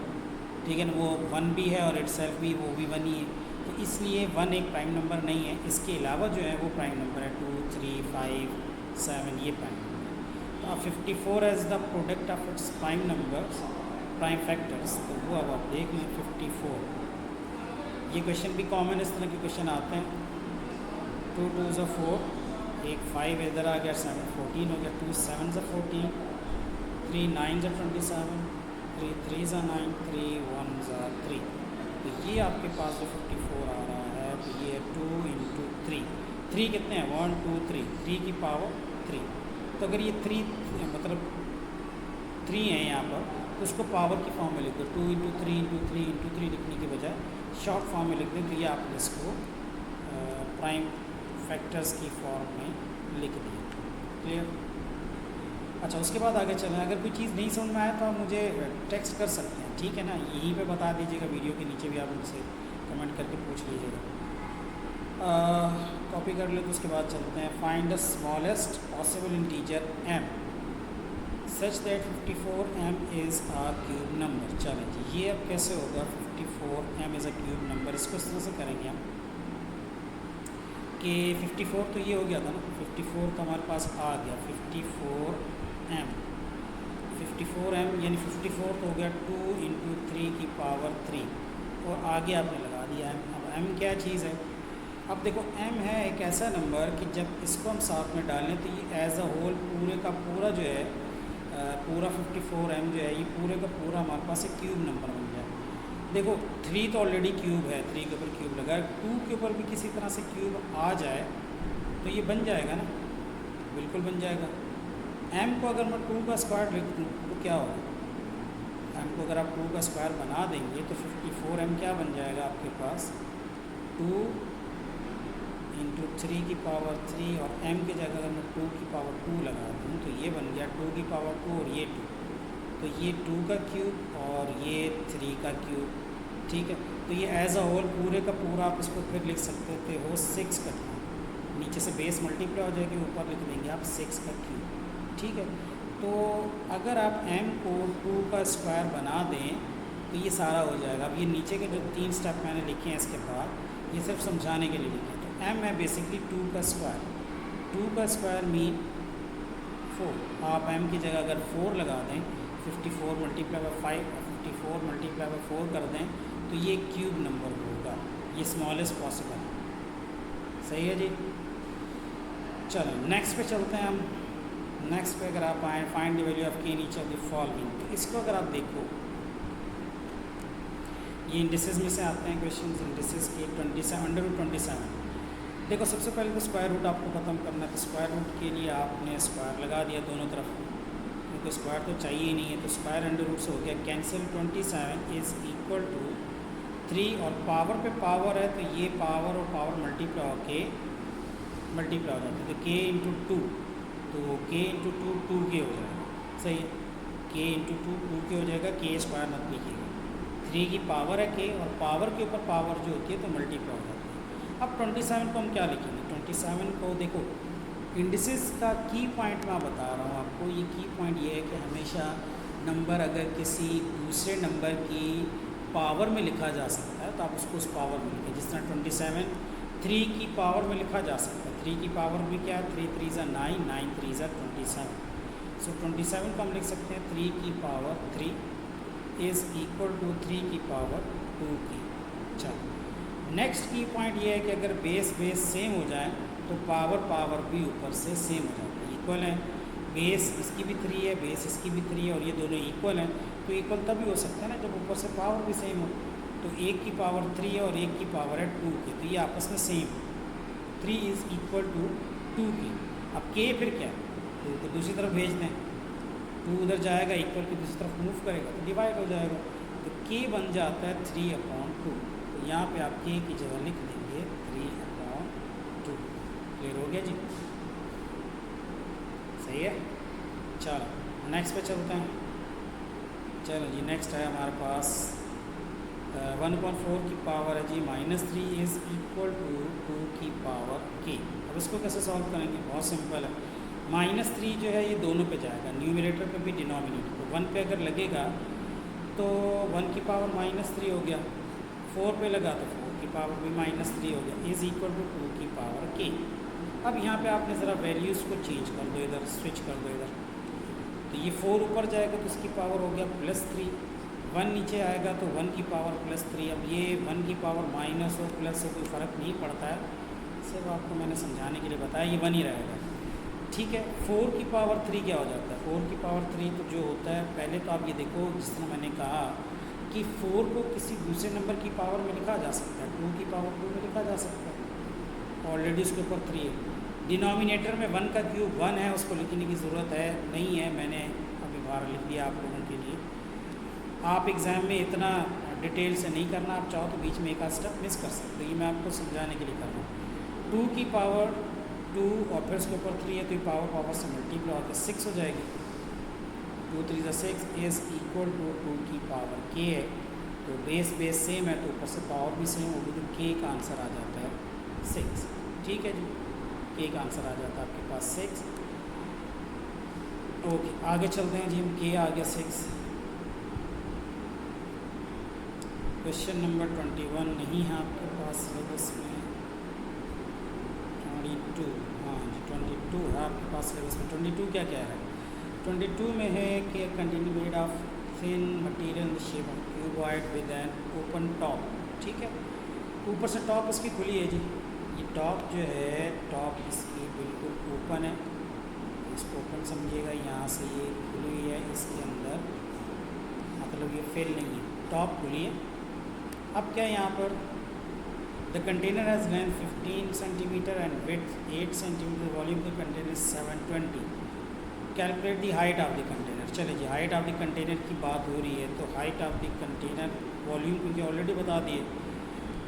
ठीक है ना। वो 1 भी है और इटसेल्फ भी, वो भी 1 ही है, तो इसलिए 1 एक प्राइम नंबर नहीं है। इसके अलावा जो है वो प्राइम नंबर है, 2 3 5 7, ये प्राइम नंबर है। तो आप 54 as the product of its prime numbers, prime factors, तो वो अब आप देख लें 54। ये क्वेश्चन भी कॉमन इस तरह के क्वेश्चन आते हैं। 2 2 ज़ा 4, एक 5 इधर आ गया, 7 14 हो गया, 2 7 ज़ा 14, 3 9 ज़ा 27, 3 3 ज़ा 9, 3 1 ज़ा 3। तो ये आपके पास जो 54 आ रहा है, तो ये 2 × 3। 3 कितने हैं, 1 2 3, 3 की पावर 3। तो अगर ये 3 मतलब 3 है यहाँ पर, तो उसको पावर की फॉर्म में लिख दो, 2 × 3 × 3 × 3 लिखने के बजाय शॉर्ट फॉर्म में लिख दें, तो ये आपने इसको प्राइम फैक्टर्स की फॉर्म में लिख दिया। क्लियर? अच्छा, उसके बाद आगे चलें। अगर कोई चीज़ नहीं समझ में आए तो आप मुझे टेक्स्ट कर सकते हैं, ठीक है ना, यहीं पे बता दीजिएगा, वीडियो के नीचे भी आप मुझसे कमेंट करके पूछ लीजिएगा। कॉपी कर ले, तो उसके बाद चलते हैं। Find the smallest possible integer m such that 54m is a cube number. चलें जी, ये अब कैसे होगा, 54m is a cube number, इसको इस तरह से करेंगे हम कि 54 तो ये हो गया था ना, 54 तो हमारे पास आ गया, 54m यानी 54 तो हो गया 2 × 3 की पावर 3, और आगे आपने लगा दिया m। अब m क्या चीज़ है, अब देखो m है एक ऐसा नंबर कि जब इसको हम साथ में डालें तो ये एज अ होल पूरे का पूरा जो है, पूरा 54m जो है, ये पूरे का पूरा हमारे पास एक क्यूब नंबर बन गया। देखो 3 तो ऑलरेडी क्यूब है, 3 के ऊपर क्यूब लगा, 2 के ऊपर भी किसी तरह से क्यूब आ जाए तो ये बन जाएगा ना, बिल्कुल बन जाएगा। m को अगर मैं 2 का स्क्वायर लिख दूँ तो क्या होगा, m को अगर आप 2 का स्क्वायर बना देंगे तो 54m क्या बन जाएगा आपके पास, 2 इंटू 3 की पावर 3, और m की जगह अगर मैं 2 की पावर 2 लगा दूँ तो ये बन गया 2 की पावर 2 और ये 2, तो ये 2 का क्यूब और ये 3 का क्यूब। ठीक है, तो ये एज अ होल पूरे का पूरा आप इसको फिर लिख सकते थे हो 6 का, नीचे से बेस मल्टीप्लाई हो जाएगी, ऊपर लिख देंगे आप 6 का क्यूब। ठीक है, तो अगर आप m को 2 का स्क्वायर बना दें तो ये सारा हो जाएगा। अब ये नीचे के जो 3 स्टेप मैंने लिखे हैं इसके बाद, ये सिर्फ समझाने के लिए लिखे हैं। तो m है बेसिकली 2 का स्क्वायर, 2 का स्क्वायर मीन 4, आप m की जगह अगर 4 लगा दें, 54 मल्टीप्लाई बाई 5, 54 मल्टीप्लाई बाई 4 कर दें तो ये क्यूब नंबर होगा, ये स्मॉलेस्ट पॉसिबल। सही है जी। चलो नेक्स्ट पे चलते हैं हम। नेक्स्ट पे अगर आप आएँ, फाइंड द वैल्यू ऑफ के in each of the following, तो इसको अगर आप देखो, ये इंडिसेस में से आते हैं क्वेश्चन, इंडिसेस के 27 देखो सबसे पहले तो स्क्वायर रूट आपको ख़त्म करना है। तो स्क्वायर रूट के लिए आपने स्क्वायर लगा दिया दोनों तरफ, क्योंकि स्क्वायर तो चाहिए ही नहीं है, तो स्क्वायर अंडर रूट से हो गया कैंसिल। 27 इज़ इक्वल टू 3, और पावर पे पावर है तो ये पावर और पावर मल्टीप्लाई हो जाती है, तो k इंटू 2, तो k इंटू 2 2k हो जाएगा। सही है, k इंटू 2 2k हो जाएगा, k स्क्वायर मत लिखिएगा, 3 की पावर है k, और पावर के ऊपर पावर जो होती है तो मल्टीप्लाई हो जाती है। अब 27 को हम क्या लिखेंगे, 27 को देखो इंडिसेस का की पॉइंट मैं बता रहा हूँ आपको। ये की पॉइंट ये है कि हमेशा नंबर अगर किसी दूसरे नंबर की पावर में लिखा जा सकता है तो आप उसको उस पावर में लिखें। जिस तरह 27 3 की पावर में लिखा जा सकता है, 3 की पावर भी क्या है, 3 3 ज़ा 9, 9 3 ज़ा 27। सो 27 को हम लिख सकते हैं 3 की पावर 3 इज़ इक्वल टू 3 की पावर 2 की। चलो नेक्स्ट की पॉइंट ये है कि अगर बेस सेम हो जाए तो पावर भी ऊपर से सेम हो जाता है, इक्वल है। बेस इसकी भी 3 है, बेस इसकी भी 3 है, और ये दोनों इक्वल हैं। तो इक्वल तभी हो सकता है ना जब ऊपर से पावर भी सेम हो। तो 1 की पावर 3 है और 1 की पावर है 2 की, तो ये आपस में सेम, 3 इज़ इक्वल टू 2 की। अब k फिर क्या है, 2 को दूसरी तरफ भेज दें, 2 उधर जाएगा, इक्वल की दूसरी तरफ मूव करेगा तो डिवाइड हो जाएगा, तो k बन जाता है 3/2। तो यहाँ पे आप k की जगह लिख देंगे 3/2। क्लियर हो गया जी, सही है। चलो नेक्स्ट पे चलते हैं। चलो जी नेक्स्ट है हमारे पास 1/4 की पावर है जी -3 इज़ इक्वल टू 2 की पावर k। अब इसको कैसे सॉल्व करेंगे, बहुत सिंपल है। -3 जो है ये दोनों पे जाएगा, न्यूमरेटर पे भी डिनोमिनेटर पे। 1 पे अगर लगेगा तो 1 की पावर -3 हो गया, 4 पे लगा तो 4 की पावर भी -3 हो गया, इज़ इक्वल टू 2 की पावर k। अब यहाँ पे आपने ज़रा वैल्यूज़ को चेंज कर दो, इधर स्विच कर दो इधर, तो ये 4 ऊपर जाएगा तो इसकी पावर हो गया +3, 1 नीचे आएगा तो 1 की पावर +3। अब ये 1 की पावर माइनस हो प्लस हो कोई फ़र्क नहीं पड़ता है, सिर्फ आपको मैंने समझाने के लिए बताया, ये 1 ही रहेगा। ठीक है, 4 की पावर 3 क्या हो जाता है, 4 की पावर 3 तो जो होता है, पहले तो आप ये देखो जिस तरह मैंने कहा कि 4 को किसी दूसरे नंबर की पावर में लिखा जा सकता है, 2 की पावर 2 में लिखा जा सकता है, ऑलरेडी उसके ऊपर 3 है। डिनोमिनेटर में 1 का क्यूब 1 है, उसको लिखने की ज़रूरत है नहीं है, मैंने अभी बाहर लिख दिया आप लोगों के लिए। आप एग्ज़ाम में इतना डिटेल से नहीं करना, आप चाहो तो बीच में एक आध स्टेप मिस कर सकते हो, ये मैं आपको समझाने के लिए कर रहा हूँ। 2 की पावर 2 और फिर उसके ऊपर 3 है तो ये पावर से मल्टीप्लाई होकर 6 हो जाएगी। 2 3 ज़ा 6 इज़ इक्वल टू 2 की पावर k है, तो बेस सेम है तो ऊपर से पावर भी सेम होगी, तो k का आंसर आ जाता है 6। ठीक है जी, k का आंसर आ जाता है आपके पास 6। ओके आगे चलते हैं जी, हम k आ गया 6। क्वेश्चन नंबर 21 नहीं है आपके पास सिलेबस में, 22, हाँ जी 22 है आपके पास सिलेबस में। 22 क्या कह रहा है, 22 में है कि continue made of thin material in the shape of cuboid with an open top. ठीक है, ऊपर से टॉप इसकी खुली है जी, ये टॉप जो है टॉप इसकी बिल्कुल ओपन है, इसको ओपन समझिएगा, यहाँ से ये खुली हुई है, इसके अंदर मतलब ये फेल नहीं है, टॉप खुली है। अब क्या यहाँ पर the container has length 15 centimetre and width 8 centimetre, volume the container 720। Calculate the height of the container. चले जी, हाइट ऑफ द कंटेनर की बात हो रही है तो height of the container, volume क्योंकि ऑलरेडी बता दिए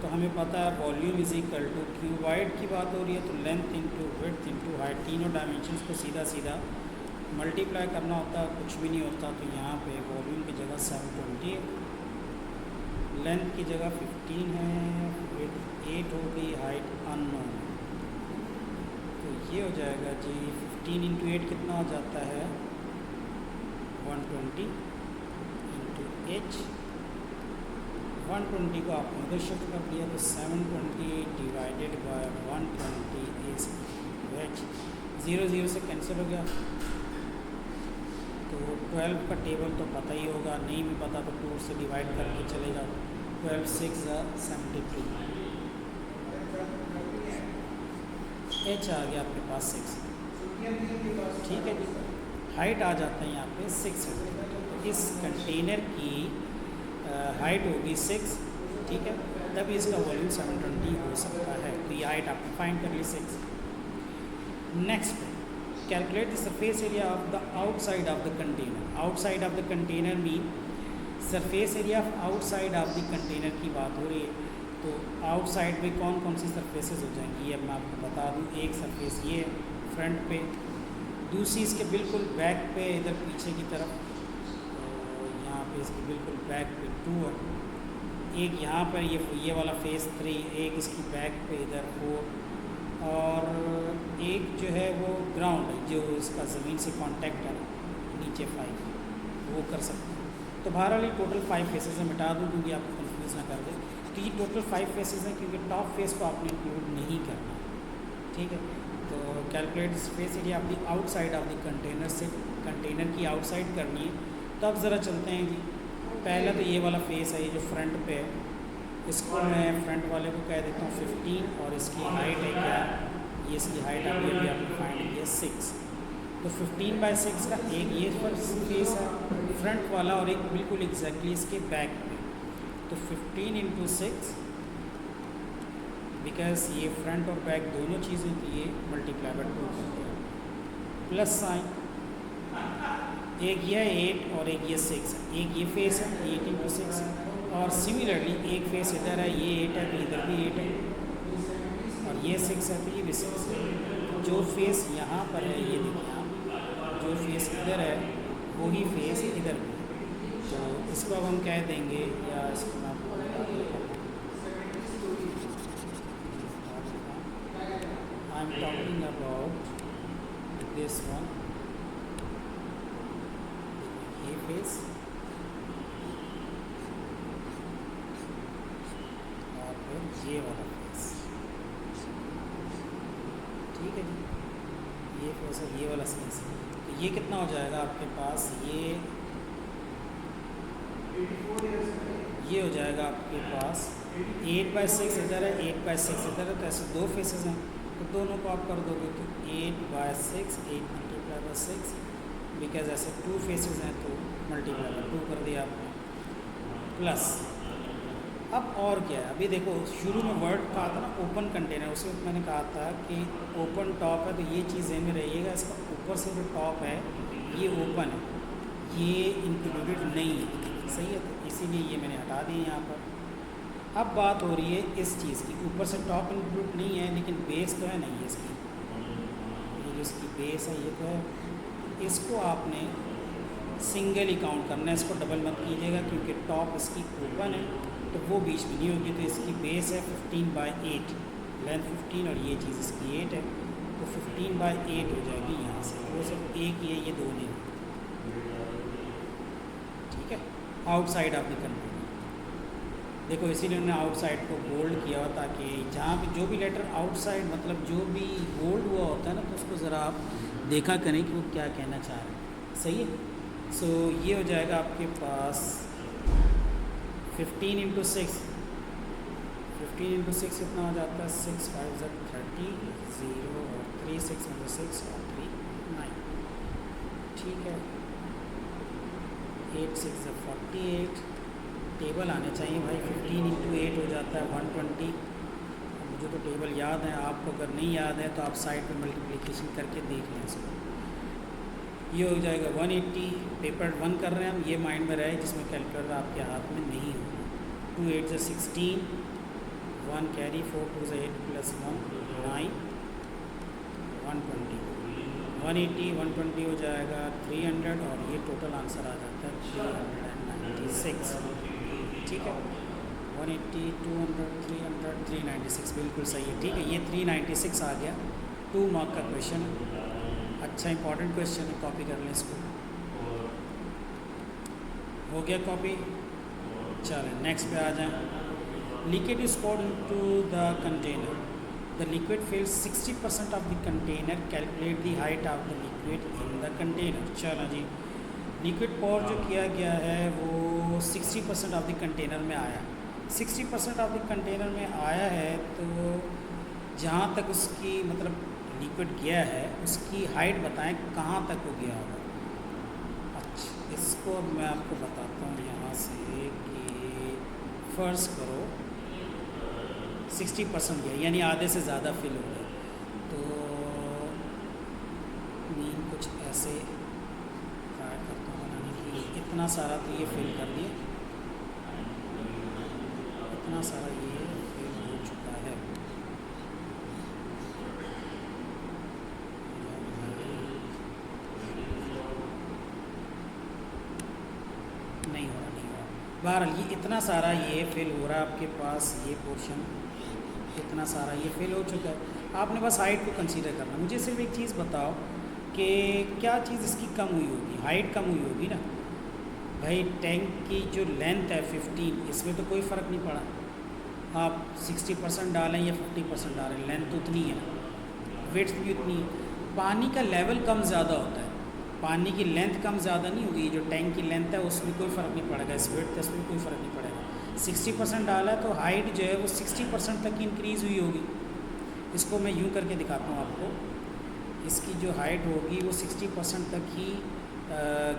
तो हमें पता है volume is equal to cuboid की बात हो रही है तो length into width into height, तीनों डायमेंशंस को सीधा सीधा मल्टीप्लाई करना होता है, कुछ भी नहीं होता। तो यहाँ पे वॉल्यूम की जगह 720, लेंथ की जगह 15 है, विड्थ 8 हो गई, हाइट अननोन। तो ये हो जाएगा जी 15 इंटू 8 कितना हो जाता है 120 इंटू एच, 120 को आपने उधर शिफ्ट कर दिया तो 720 डिवाइडेड बाय 120 इज एच। 0 0 से कैंसिल हो गया। तो 12 का टेबल तो पता ही होगा, नहीं भी पता तो 2 से डिवाइड करके चलेगा। 12 6 72, एच आ गया आपके पास 6। ठीक है जी, हाइट आ जाता है यहाँ पे 6 सेंटीमीटर। तो इस कंटेनर की हाइट होगी 6, ठीक है, तभी इसका वॉल्यूम 720 हो सकता है। तो ये हाइट आपने फाइंड कर ली 6। Next calculate the surface area of the outside of the container. Outside of the container mean surface area of outside of the container की बात हो रही है। तो आउटसाइड में कौन कौन सी सरफेसेस हो जाएंगी ये मैं आपको बता दूं। एक सरफेस ये फ्रंट पे, दूसरी इसके बिल्कुल बैक पे इधर पीछे की तरफ, तो यहाँ पे इसके बिल्कुल बैक पे 2 है, एक यहाँ पर ये वाला फेस 3, एक इसकी बैक पे इधर 4, और एक जो है वो ग्राउंड है जो इसका ज़मीन से कांटेक्ट है नीचे 5, वो कर सकते हैं। तो बहरहाल ये टोटल 5 फेसेस है, मिटा दूँ क्योंकि आपको कन्फ्यूज़ ना कर दे। तो ये टोटल 5 फेसेस हैं क्योंकि टॉप फेस को आपने इंक्लूड नहीं करना, ठीक है। तो calculate space area of the outside of the container से कंटेनर की आउटसाइड करनी है। तो अब ज़रा चलते हैं जी। पहला तो ये वाला फेस है, ये जो फ्रंट पे है, इसको मैं फ्रंट वाले को कह देता हूँ 15, और इसकी हाइट है क्या, ये इसकी हाइट अभी आपने फाइंड किया 6। तो 15/6 का एक ये फेस है फ्रंट वाला और एक बिल्कुल एग्जैक्टली इसके बैक पे। तो 15 इंटू 6, बिकॉज ये फ्रंट और बैक दोनों चीज़ें थी, ये मल्टीप्लाई बाय 2 कर दिया, प्लस साइन, एक ये 8 और एक ये 6 है। एक ये फेस है 8 इंटू 6, और सिमिलरली एक फेस इधर है, ये 8 है तो इधर भी 8 है, और ये 6 है तो ये भी 6 है। जो फेस यहाँ पर है ये देखिए आप, जो फेस इधर है वही फेस इधर भी है। तो इसको अब हम कह देंगे, या इसको मैं आपको बता देता हूँ, I am talking about this one, ये फेस और फिर ये वाला फेस, ठीक है जी, ये फेस और ये वाला फेस। तो ये कितना हो जाएगा आपके पास, ये हो जाएगा आपके पास 8/6 इधर है, 8/6 इधर है, तो ऐसे 2 फेसेस हैं तो दोनों को आप कर दोगे तो 8/6, 8 मल्टीप्लाई बाय 6, बिकॉज ऐसे 2 फेसेस हैं तो मल्टीप्लाई बाय 2 कर दिया आपने, प्लस अब और क्या है। अभी देखो शुरू में वर्ड कहा था ना ओपन कंटेनर, उसी वक्त मैंने कहा था कि ओपन टॉप है, तो ये चीज़ में रहिएगा, इसका ऊपर से जो टॉप है ये ओपन है, ये इंक्लूडेड नहीं है, सही है। तो इसीलिए ये मैंने हटा दिया यहाँ पर। अब बात हो रही है इस चीज़ की, ऊपर से टॉप इंक्लूड नहीं है लेकिन बेस तो है नहीं है इसकी, ये जो इसकी बेस है ये तो है, इसको आपने सिंगल ही काउंट करना है, इसको डबल मत कीजिएगा क्योंकि टॉप इसकी ओपन है तो वो बीच में नहीं होगी। तो इसकी बेस है 15/8, लेंथ 15 और ये चीज़ इसकी 8 है, तो 15/8 हो जाएगी यहाँ से, वो सिर्फ एक ही है, ये 2 नहीं, ठीक है। आउटसाइड ऑफ द कंटेनर, देखो इसीलिए उन्होंने आउटसाइड को बोल्ड किया हुआ ताकि जहाँ भी जो भी लेटर आउटसाइड मतलब जो भी बोल्ड हुआ होता है ना, तो उसको ज़रा आप देखा करें कि वो क्या कहना चाह रहे हैं, सही है। सो ये हो जाएगा आपके पास 15 इंटू 6, 15 इंटू 6 कितना हो जाता है, 6 5 30, 0 और 3 6 इंटू 6 और 3 9, ठीक है। 8 6 48, टेबल आने चाहिए भाई। 15 इंटू 8 हो जाता है 120, चीज़ों को टेबल याद है, आपको अगर नहीं याद है तो आप साइड पर मल्टीप्लिकेशन करके देख लें इसको। ये हो जाएगा 180, पेपर 1 कर रहे हैं हम, ये माइंड में रहे जिसमें कैलकुलेटर आपके हाथ में नहीं होगा। 2 8 ज़ा 16, 1 कैरी, 4 2 ज़ा 8 + 1 9, 120, 180 120 हो जाएगा 300, और ये टोटल आंसर आ जाता है 396। ठीक है, 180 200 300 396 बिल्कुल सही है। ठीक है, ये 396 आ गया। 2 मार्क का क्वेश्चन है, अच्छा इंपॉर्टेंट क्वेश्चन है, कॉपी कर लें इसको। हो गया कॉपी, चलें नेक्स्ट पे आ जाएं। Liquid is poured into the container. The liquid fills 60% of the container. Calculate the height of the liquid in the container. चलो जी, लिक्विड pour जो किया गया है वो 60% ऑफ द कंटेनर में आया। 60% ऑफ द कंटेनर में आया है, तो जहाँ तक उसकी मतलब लिक्विड गया है उसकी हाइट बताएं कहाँ तक वो गया होगा। अच्छा, इसको मैं आपको बताता हूँ यहाँ से कि फ़र्ज़ करो 60% गया, यानी आधे से ज़्यादा फिल हो गया। तो मीन कुछ ऐसे ट्राई करता हूँ बनाने की। इतना सारा तो ये फिल कर दिया, इतना सारा ये फिल हो चुका है। नहीं हो रहा। बहरहाल ये इतना सारा ये फिल हो रहा है आपके पास, ये पोर्शन इतना सारा ये फिल हो चुका है। आपने बस हाइट को कंसीडर करना। मुझे सिर्फ एक चीज़ बताओ कि क्या चीज़ इसकी कम हुई होगी? हाइट कम हुई होगी ना भाई। टैंक की जो लेंथ है 15, इसमें तो कोई फ़र्क नहीं पड़ा। आप 60% डालें या 50% डालें, लेंथ तो उतनी है, विड्थ भी उतनी है। पानी का लेवल कम ज़्यादा होता है, पानी की लेंथ कम ज़्यादा नहीं होगी। जो टैंक की लेंथ है उसमें कोई फ़र्क नहीं पड़ेगा, इस विड्थ इसमें कोई फ़र्क नहीं पड़ेगा। 60% डाला है तो हाइट जो है वो 60% तक की इंक्रीज़ हुई होगी। इसको मैं यूँ करके दिखाता हूँ आपको। इसकी जो हाइट होगी वो 60% तक ही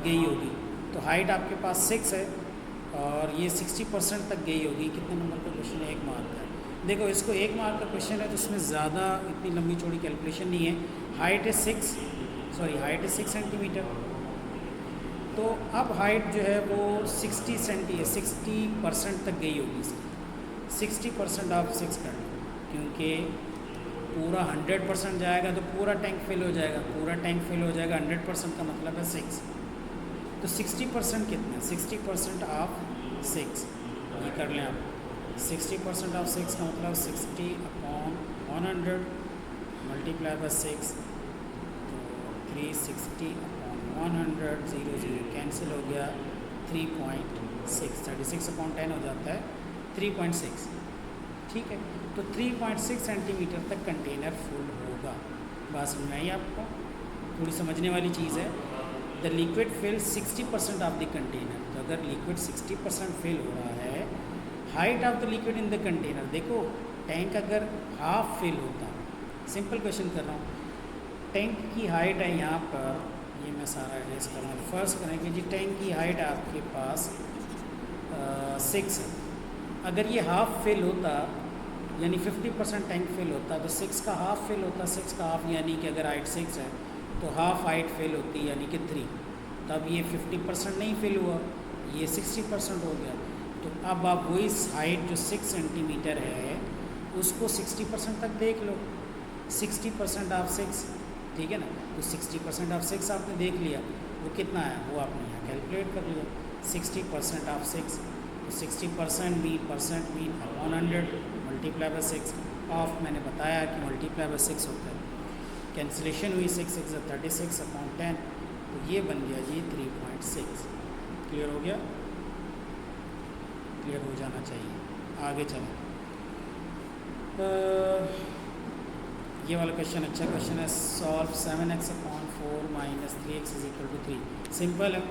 गई होगी। तो हाइट आपके पास 6 है और ये 60% तक गई होगी। कितने नंबर का क्वेश्चन है? 1 मार्क का। देखो, इसको 1 मार्क का क्वेश्चन है तो उसमें ज़्यादा इतनी लंबी चौड़ी कैलकुलेशन नहीं है। हाइट है 6 सेंटीमीटर। तो अब हाइट जो है वो 60% तक गई होगी इसकी। 60% आप 6 कर लो, क्योंकि पूरा 100% जाएगा तो पूरा टैंक फिल हो जाएगा। पूरा टैंक फिल हो जाएगा 100% का मतलब है 6। तो 60% कितना? 60% ऑफ 6, ये कर लें आप। 60% ऑफ 6 का मतलब 60/100 मल्टीप्लाई बाय 6, तो 360/100, 0 0 कैंसिल हो गया। 3.6, 36/10 हो जाता है 3.6। ठीक है, तो 3.6 सेंटीमीटर तक कंटेनर फुल होगा। बात समझ में आई आपको? थोड़ी समझने वाली चीज़ है। The liquid fill 60% of the container. तो अगर लिक्विड 60% फिल हो रहा है, height of the liquid in the container, देखो टैंक अगर हाफ फिल होता, सिंपल क्वेश्चन कर रहा हूँ। टैंक की हाइट है यहाँ पर, ये मैं सारा एड्रेस कर रहा हूँ। फर्स्ट करें कि जी टैंक की हाइट आपके पास 6 है। अगर ये हाफ फिल होता, यानी 50% टैंक फिल होता, तो 6 का हाफ फिल होता। 6 का हाफ यानी कि अगर हाइट 6 है तो हाफ हाइट फिल होती, यानी कि 3। तब ये 50% नहीं फिल हुआ, ये 60% हो गया। तो अब आप वही हाइट जो 6 सेंटीमीटर है उसको 60% तक देख लो। 60% ऑफ 6, ठीक है ना। तो 60% ऑफ 6 आपने देख लिया, वो कितना है वो आपने यहाँ कैलकुलेट कर लिया। 60% ऑफ 6, तो 60% mean upon 100 multiply by 6 of, मैंने बताया कि मल्टीप्लाई बाय 6 होता है। कैंसिलेशन हुई, 6 6 36/10, तो ये बन गया जी 3.6। क्लियर हो गया? क्लियर हो जाना चाहिए। आगे चलें। ये वाला क्वेश्चन अच्छा क्वेश्चन है। Solve 7x/4 - 3x = 3। सिंपल है,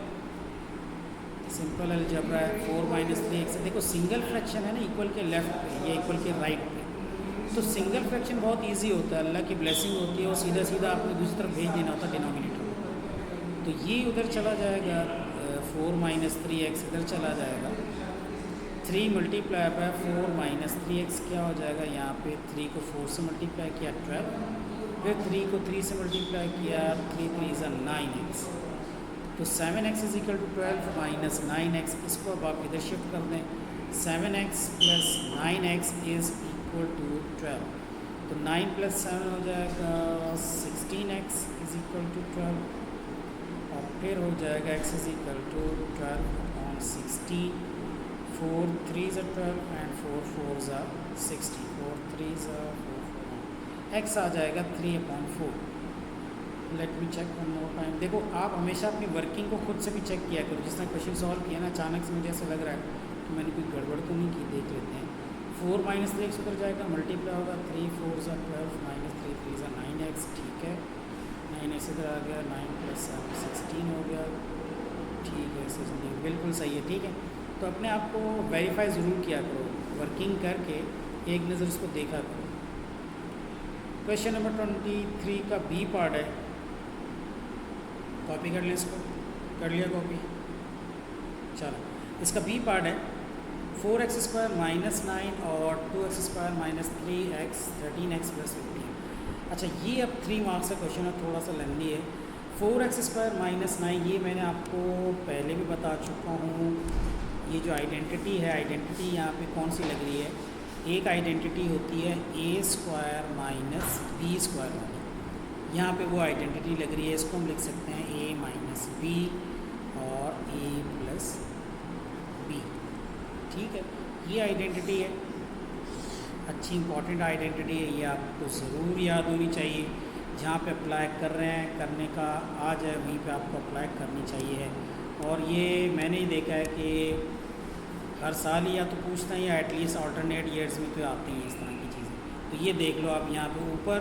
सिंपल अलजेब्रा है। 4 - 3x, देखो सिंगल फ्रैक्शन है ना, इक्वल के लेफ्ट पे, ये इक्वल के राइट पे। तो सिंगल फ्रैक्शन बहुत इजी होता है, अल्लाह की ब्लेसिंग होती है। और सीधा सीधा आपको दूसरी तरफ भेज देना होता है डिनोमिनेटर में। तो ये उधर चला जाएगा, 4 - 3x इधर चला जाएगा। 3 मल्टीप्लाई बाय 4 माइनस 3x क्या हो जाएगा, यहाँ पे 3 को 4 से मल्टीप्लाई किया 12, फिर 3 को 3 से मल्टीप्लाई किया 3 3 इज़ 9x, तो 7x is equal to 12 minus 9x, इसको अब आप इधर शिफ्ट कर दें, 7x plus 9x is equal to 12, तो 9 प्लस 7 हो जाएगा 16x इज इक्वल टू 12, और फिर हो जाएगा x is equal to 12/16, 4 3s are 12 and 4 4s are 60, 4 3s are 4 4, x आ जाएगा 3/4। Let me check one more time. देखो आप हमेशा अपनी वर्किंग को खुद से भी चेक किया करो, जिस तरह क्वेश्चन सॉल्व किया ना, अचानक से मुझे ऐसा लग रहा है कि मैंने कोई गड़बड़ तो नहीं की, देख लेते हैं। 4 माइनस 3x उधर जाएगा, मल्टीप्लाई होगा 3 4s are 12 minus 3 3s are 9x, ठीक है, 9x इधर आ गया, 9 प्लस 16 हो गया, ठीक है, बिल्कुल सही है, ठीक है। तो अपने आप को वेरीफाई ज़रूर किया करो, वर्किंग करके एक नज़र उसको देखा करो। क्वेश्चन नंबर 23 का बी पार्ट है, कॉपी कर लें इसको, कर लिया कॉपी, चलो इसका बी पार्ट है 4x² माइनस 9 और 2x² minus 3x 13x plus 15। अच्छा ये अब 3 मार्क्स का क्वेश्चन है, थोड़ा सा लेंदी है। 4x² माइनस 9 ये मैंने आपको पहले भी बता चुका हूँ, ये जो आइडेंटिटी है, आइडेंटिटी यहाँ पे कौन सी लग रही है, एक आइडेंटिटी होती है a² माइनस b² वाली, यहाँ पे वो आइडेंटिटी लग रही है, इसको हम लिख सकते हैं a माइनस b और a प्लस b, ठीक है, ये आइडेंटिटी है, अच्छी इंपॉर्टेंट आइडेंटिटी है, ये आपको ज़रूर याद होनी चाहिए, जहाँ पे अप्लाई कर रहे हैं, करने का आ जाए वहीं पे आपको अप्लाई करनी चाहिए है। और ये मैंने ही देखा है कि हर साल या तो पूछते हैं या एटलीस्ट अल्टरनेट ईयर्स में तो आती हैं इस तरह की चीज़ें। तो ये देख लो आप यहाँ पे ऊपर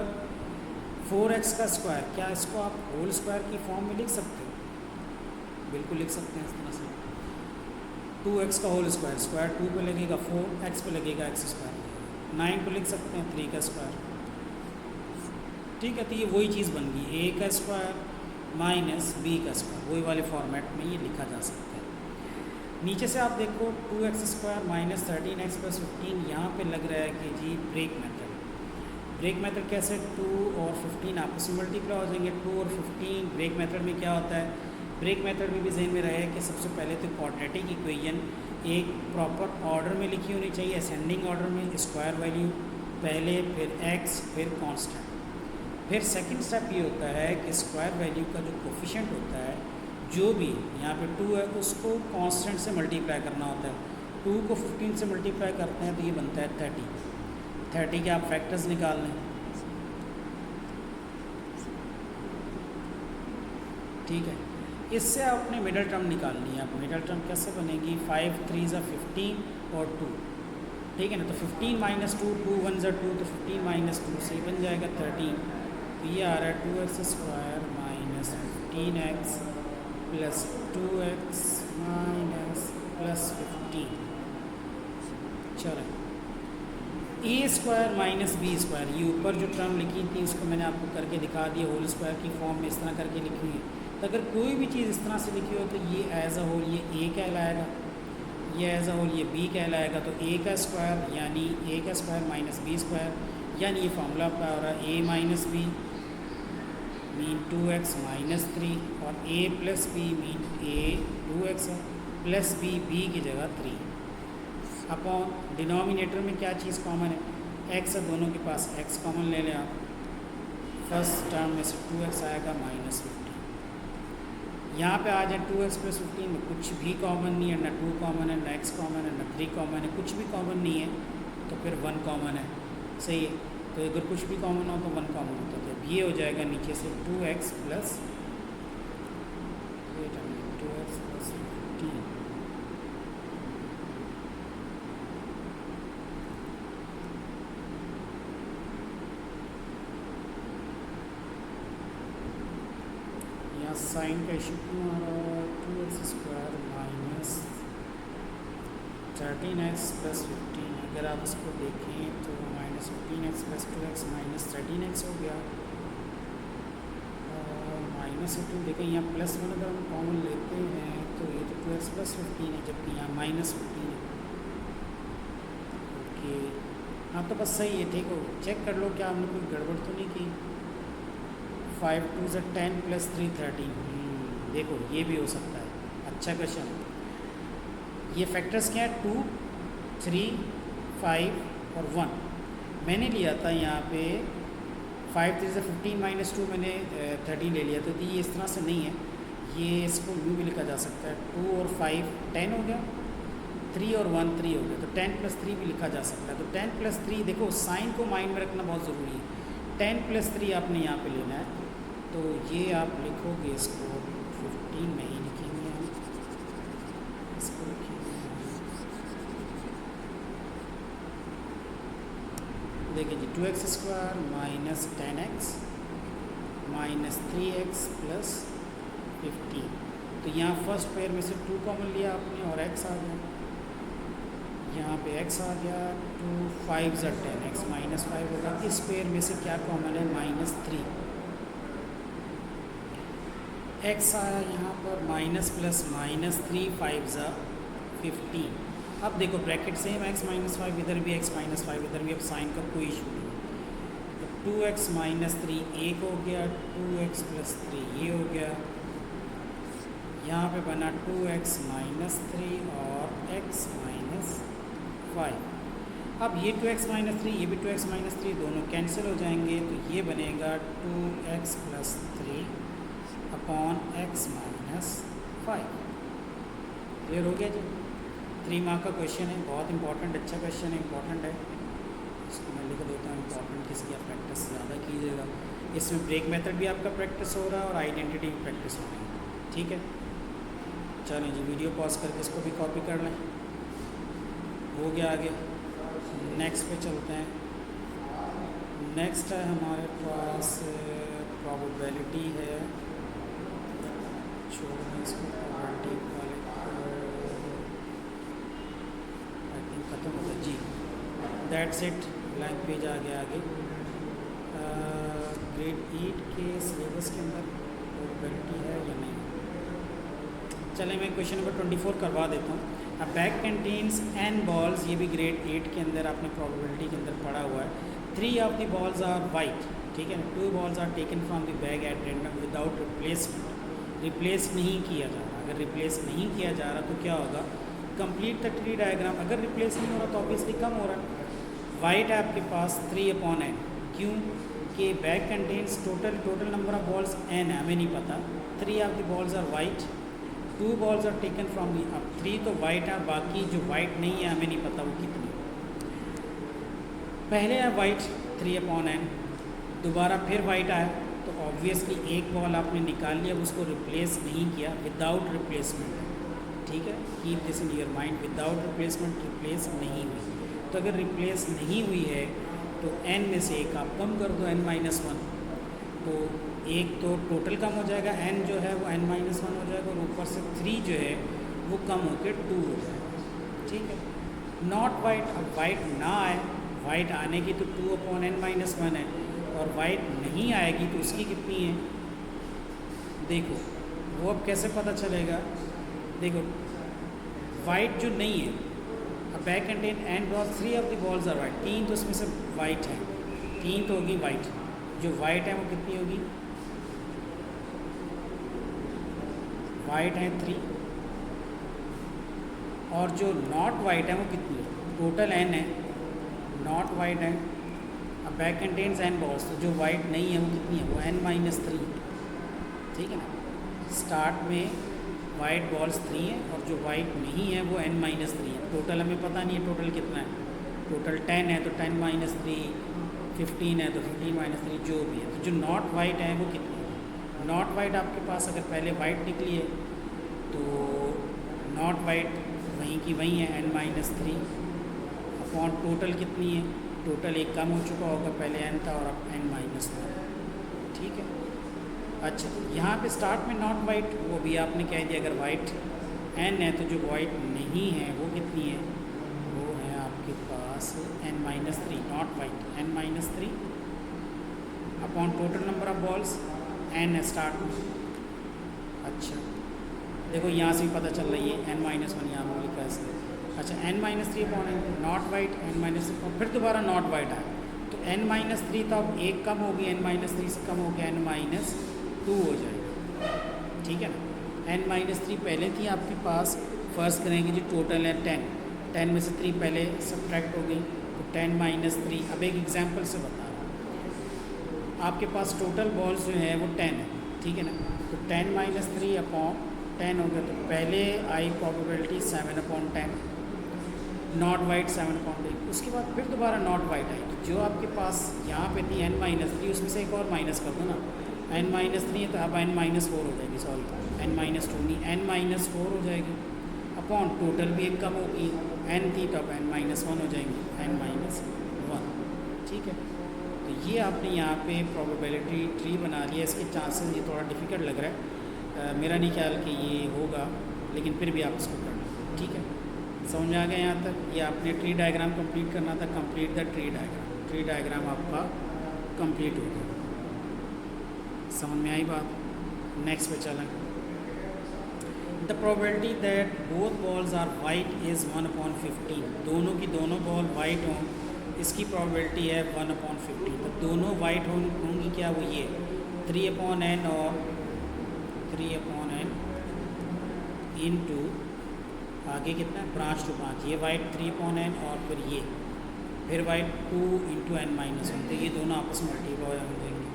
4x का स्क्वायर, क्या इसको आप होल स्क्वायर की फॉर्म में लिख सकते हो, बिल्कुल लिख सकते हैं इस तरह से, 2x का होल स्क्वायर, स्क्वायर 2 पे लगेगा 4, x पे लगेगा x², 9 पे लिख सकते हैं 3 का स्क्वायर, ठीक है। तो ये वही चीज़ बन गई, a का स्क्वायर माइनस b का स्क्वायर, वही वाले फॉर्मेट में ये लिखा जा सकता है। नीचे से आप देखो 2x² माइनस 13x प्लस 15, यहाँ पे लग रहा है कि जी ब्रेक मेथड, ब्रेक मेथड कैसे, 2 और 15 आपस में मल्टीप्लाई हो जाएंगे, 2 और 15, ब्रेक मेथड में क्या होता है, ब्रेक मेथड में भी जहन में रहे कि सबसे पहले तो क्वाड्रेटिक इक्वेशन एक प्रॉपर ऑर्डर में लिखी होनी चाहिए, असेंडिंग ऑर्डर में, स्क्वायर वैल्यू पहले, फिर x, फिर कांस्टेंट। फिर सेकंड स्टेप ये होता है कि स्क्वायर वैल्यू का जो कोफिशिएंट होता है, जो भी यहाँ पे 2 है उसको कांस्टेंट से मल्टीप्लाई करना होता है, 2 को 15 से मल्टीप्लाई करते हैं तो ये बनता है 30, 30 के आप फैक्टर्स निकाल लें, ठीक है। इससे आपने मिडल टर्म निकालनी है, आप मिडल टर्म कैसे बनेगी, 5 3 ज़ा 15 और 2, ठीक है ना, तो 15 माइनस 2, 2 1 ज़ा 2, तो 15 माइनस 2 से बन जाएगा 13, तो ये आ रहा है 2x² minus 15x plus 2x minus plus 15, चलो a² माइनस b², ये ऊपर जो टर्म लिखी थी उसको मैंने आपको करके दिखा दिया, होल स्क्वायर की फॉर्म में इस तरह करके लिखी है। तो अगर कोई भी चीज़ इस तरह से लिखी हो तो ये एज अ होल ये a कहलाएगा, ये एज अ होल ये b कहलाएगा, तो a का स्क्वायर यानी a² माइनस b², यानी ये फार्मूला आपका हो रहा है a minus b mean 2x minus 3 और a plus b mean a 2x है प्लस b की जगह 3 अपॉन डिनोमिनेटर में क्या चीज़ कॉमन है, x है, दोनों के पास x कॉमन ले लें आप, फर्स्ट टर्म में से 2x आएगा माइनस 15, यहाँ पे आ जाए 2x प्लस 15 में कुछ भी कॉमन नहीं है, ना 2 कॉमन है, ना x कॉमन है, ना 3 कॉमन है, कुछ भी कॉमन नहीं है, तो फिर 1 कॉमन है, सही है। तो अगर कुछ भी कॉमन हो तो 1 कॉमन होता है, तो ये हो जाएगा नीचे से 2x प्लस 15, यहाँ साइन का इशू क्यों आ रहा है, 2x² माइनस 13x प्लस 15, अगर आप इसको देखें तो minus 15x plus 2x minus 13x हो गया, माइनस 15 देखें यहाँ प्लस 1 अगर हम कॉमन लेते हैं तो ये तो 2x प्लस 15 है, जबकि यहाँ माइनस 15 है, ओके, हाँ तो बस सही है, ठीक हो, चेक कर लो क्या हमने कोई गड़बड़ तो नहीं की। 5 2 से 10 + 3 13। देखो ये भी हो सकता है, अच्छा क्वेश्चन है। ये फैक्टर्स क्या है, 2 3 5 और 1 मैंने लिया था यहाँ पे। 5 3 से 15 - 2 मैंने 13 ले लिया, तो ये इस तरह से नहीं है, ये इसको यूँ भी लिखा जा सकता है। 2 और 5 10 हो गया, 3 और 1 3 हो गया, तो 10 + 3 भी लिखा जा सकता है। तो 10 + 3, देखो साइन को माइंड में रखना बहुत ज़रूरी है। 10 + 3 आपने यहाँ पे लेना है, तो ये आप लिखोगे, इसको 15 नहीं लिखेंगे हम, इसको लिखेंगे, देखिए जी, 2x² - 10x - 3x + 15। तो यहाँ फर्स्ट पेयर में से 2 कॉमन लिया आपने और x आ गया, यहाँ पे x आ गया। 2 5 × 10 x - 5 होगा। इस पेयर में से क्या कॉमन है, -3 x आया यहाँ पर, माइनस प्लस -3 5 × 15। अब देखो ब्रैकेट सेम, x - 5 इधर भी, x - 5 इधर भी, अब साइन का कोई इशू नहीं है। तो 2x - 3 एक हो गया, 2x + 3 ये हो गया, यहाँ पे बना 2x - 3 और x - 5। अब ये 2x - 3 ये भी 2x - 3 दोनों कैंसिल हो जाएंगे, तो ये बनेगा 2x + 3 अपॉन x - 5। क्लियर हो गया जी। 3 मार्क का क्वेश्चन है, बहुत इंपॉर्टेंट, अच्छा क्वेश्चन है, इंपॉर्टेंट है। इसको मैं लिख देता हूँ इंपॉर्टेंट, किसी का प्रैक्टिस ज़्यादा कीजिएगा। इसमें ब्रेक मेथड भी आपका प्रैक्टिस हो रहा है और आइडेंटिटी भी प्रैक्टिस हो रही है, ठीक है। चलें जी, वीडियो पॉज करके इसको भी कॉपी कर लें, हो गया आगे। नेक्स्ट पे चलते हैं। नेक्स्ट है हमारे पास प्रोबेबिलिटी है, छोड़ना इसको, प्रोबेबिलिटी वाले आई थिंक ख़त्म हो गया जी। दैट्स इट, ब्लैंक पेज आ गया आगे। ग्रेड 8 के सिलेबस के अंदर प्रोबेबिलिटी है या नहीं, चलें मैं क्वेश्चन नंबर 24 करवा देता हूँ। अब बैग कंटेन्स n बॉल्स, ये भी ग्रेड 8 के अंदर आपने प्रोबेबिलिटी के अंदर पढ़ा हुआ है। 3 of the balls are white, ठीक है ना। 2 balls are taken from the bag at random without replacement, replace नहीं किया जा रहा। अगर रिप्लेस नहीं किया जा रहा तो क्या होगा, कंप्लीट द ट्री डायग्राम। अगर रिप्लेस नहीं हो रहा तो ऑब्वियसली कम हो रहा है। वाइट है आपके पास 3/n, क्यों कि bag contains total number of balls n है, हमें नहीं पता। 3 of the balls are white, 2 balls are taken from the. अब 3 तो वाइट है, बाकी जो वाइट नहीं है हमें नहीं पता वो कितनी। पहले है वाइट 3/n, दोबारा फिर वाइट आया, तो ऑब्वियसली एक बॉल आपने निकाल लिया, उसको रिप्लेस नहीं किया, विदाउट रिप्लेसमेंट, ठीक है। Keep this in your mind, without replacement, replace नहीं हुई। तो अगर रिप्लेस नहीं हुई है तो n में से एक आप कम कर दो, n - 1, तो एक तो टोटल कम हो जाएगा, n जो है वो n - 1 हो जाएगा, और ऊपर से 3 जो है वो कम होकर 2 हो जाएगा, ठीक है। नॉट वाइट, अब वाइट ना आए, वाइट आने की तो 2/n - 1 है, और वाइट नहीं आएगी तो उसकी कितनी है, देखो वो अब कैसे पता चलेगा। देखो वाइट जो नहीं है, अब bag contain and balls, 3 of the balls are white, 3 तो उसमें से वाइट है, 3 तो होगी वाइट। जो वाइट है वो कितनी होगी, वाइट है 3, और जो नॉट वाइट है वो कितनी है, टोटल n है, नॉट वाइट है। अब बैग कंटेन्स n बॉल्स, तो जो वाइट नहीं है वो कितनी है, वो n - 3, ठीक है ना। स्टार्ट में वाइट बॉल्स 3 है और जो वाइट नहीं है वो n - 3 है। टोटल हमें पता नहीं है टोटल कितना है, टोटल 10 है तो 10 - 3, 15 है तो 15 - 3, जो भी है। तो जो नॉट वाइट है वो कितनी है, नॉट वाइट आपके पास अगर पहले वाइट निकली है तो नॉट वाइट वहीं की वहीं है, n - 3 अपॉन टोटल कितनी है, टोटल एक कम हो चुका होगा, पहले n था और अब n - 1, ठीक है। अच्छा, यहाँ पे स्टार्ट में नॉट वाइट, वो भी आपने कह दिया, अगर वाइट n है तो जो वाइट नहीं है वो कितनी है, वो है आपके पास n - 3, not white n - 3 upon total number of balls n है स्टार्ट में। अच्छा देखो यहाँ से भी पता चल रही है n - 1 यहाँ पर लिखा है इसलिए, अच्छा n-3 upon n, not white n-3, फिर दोबारा नॉट वाइट आए तो n-3 तो अब एक कम होगी, n-3 से कम हो गया n-2 हो जाएगा, ठीक है ना। n-3 पहले थी आपके पास, फर्स्ट करेंगे जो टोटल है 10 में से 3 पहले सब्ट्रैक्ट हो गई तो 10-3। अब एक एग्जांपल से बता रहा हूँ, आपके पास टोटल बॉल्स जो है वो 10 है, ठीक है ना। तो 10-3 अपॉन 10 हो गया, तो पहले आई प्रोबेबिलिटी 7/10, नॉट वाइट 7/8, उसके बाद फिर दोबारा नॉट वाइट आई, तो जो आपके पास यहाँ पे थी n-3 उसमें से एक और माइनस कर दो ना, n-3 है तो अब n-4 हो जाएगी, सॉरी n-2 नहीं n-4 हो जाएगी, अपॉन टोटल भी एक कम होगी, n थी तो अब n-1 हो जाएंगी, n-1, ठीक है। तो ये आपने यहाँ पे प्रोबेबिलिटी ट्री बना लिया, इसके चांसेस ये थोड़ा डिफ़िकल्ट लग रहा है, मेरा नहीं ख्याल कि ये होगा, लेकिन फिर भी आप इसको कर लो, ठीक है। समझ में आ गया यहाँ तक। ये आपने ट्री डायग्राम कंप्लीट करना था, complete the tree diagram, tree diagram आपका कंप्लीट हो गया। समझ में आई बात। नेक्स्ट पे चलें। The probability that both balls are white is 1/15, दोनों की दोनों बॉल वाइट हों, इसकी प्रोबेबिलिटी है 1/15। तो दोनों वाइट होंगी क्या, वो ये 3/n और 3/n इंटू आगे कितना है, ब्रांच टू ब्रांच, ये वाइट 3/n और फिर वाइट 2 × n-1, तो ये दोनों आपस में मल्टीप्लाई हो जाएंगे।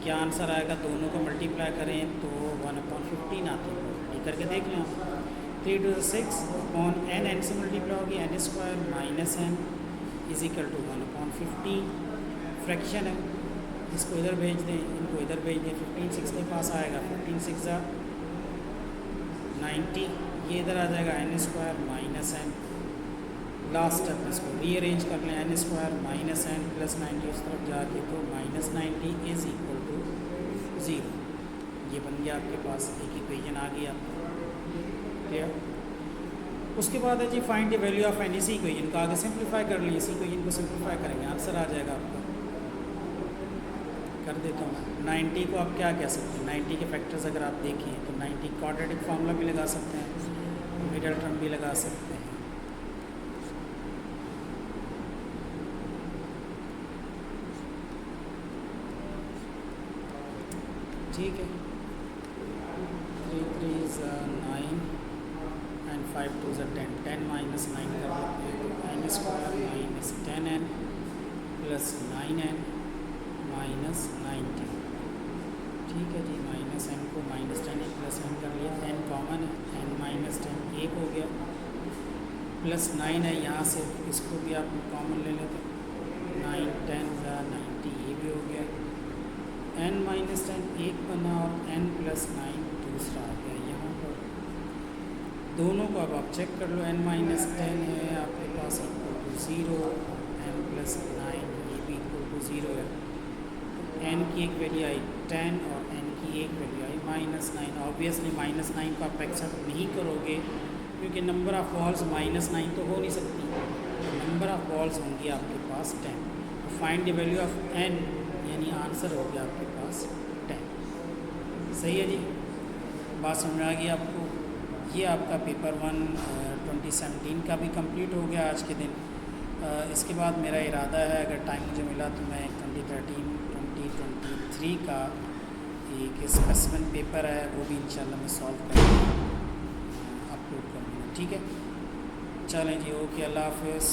क्या आंसर आएगा, दोनों को मल्टीप्लाई करें तो 1/15 आती है, ये करके देख लो। 3 × 6 अपॉन n से मल्टीप्लाई होगी, n² - n is equal to 1/15। Fraction है, इसको इधर भेज दें, इनको इधर भेज दें, 15 6 के पास आएगा, 15 6 90, ये इधर आ जाएगा n² - n। लास्ट स्टेप इसको रीअरेंज कर लें, n² - n प्लस 90 उस तरफ जाके तो -90 इज इक्वल टू 0। ये बन गया आपके पास, एक इक्वेशन आ गई आपको, क्लियर। उसके बाद है जी find the value of n, इसी इक्वेशन को आगे सिंप्लीफाई कर लीजिए, इसी इक्वेशन को सिंप्लीफाई करेंगे, आंसर आ जाएगा आपका। कर देता हूँ मैं 90 को आप क्या कह सकते हैं, 90 के फैक्टर्स अगर आप देखें तो 90 क्वाड्रेटिक फार्मूला भी लगा सकते हैं, मिडल टर्म भी लगा सकते हैं, ठीक है। 3 3 is 9 and 5 2 is 10, 10 - 9 कर देते हैं, तो n² - 10n plus 9n minus 90, ठीक है जी। माइनस n को -10 प्लस n कर लिया, n कॉमन है, n - 10 1 हो गया, प्लस 9 है, यहाँ से इसको भी आप कॉमन ले लेते, 9 10 90, ये भी हो गया, n - 10 1 बना और n + 9 दूसरा आ गया यहाँ पर। दोनों को अब आप चेक कर लो, n - 10 है आपके पास इक्वल टू 0, n + 9 ये भी इक्वल टू 0 है, n की एक वैल्यू आई 10 और n की एक वैल्यू आई -9। ऑब्वियसली -9 को आप एक्सेप्ट नहीं करोगे क्योंकि नंबर ऑफ़ बॉल्स -9 तो हो नहीं सकती, नंबर ऑफ़ बॉल्स होंगी आपके पास 10। तो find the value of n, यानी आंसर हो गया आपके पास 10। सही है जी, बात समझ आ गई आपको। ये आपका पेपर 1 2017 का भी कंप्लीट हो गया आज के दिन। इसके बाद मेरा इरादा है, अगर टाइम मुझे मिला तो मैं 2023 का एक स्पेसिमेन पेपर है वो भी इंशाल्लाह मैं सॉल्व करके अपलोड करूँगा, ठीक है। चलें जी, ओके, अल्लाह हाफ़िज़।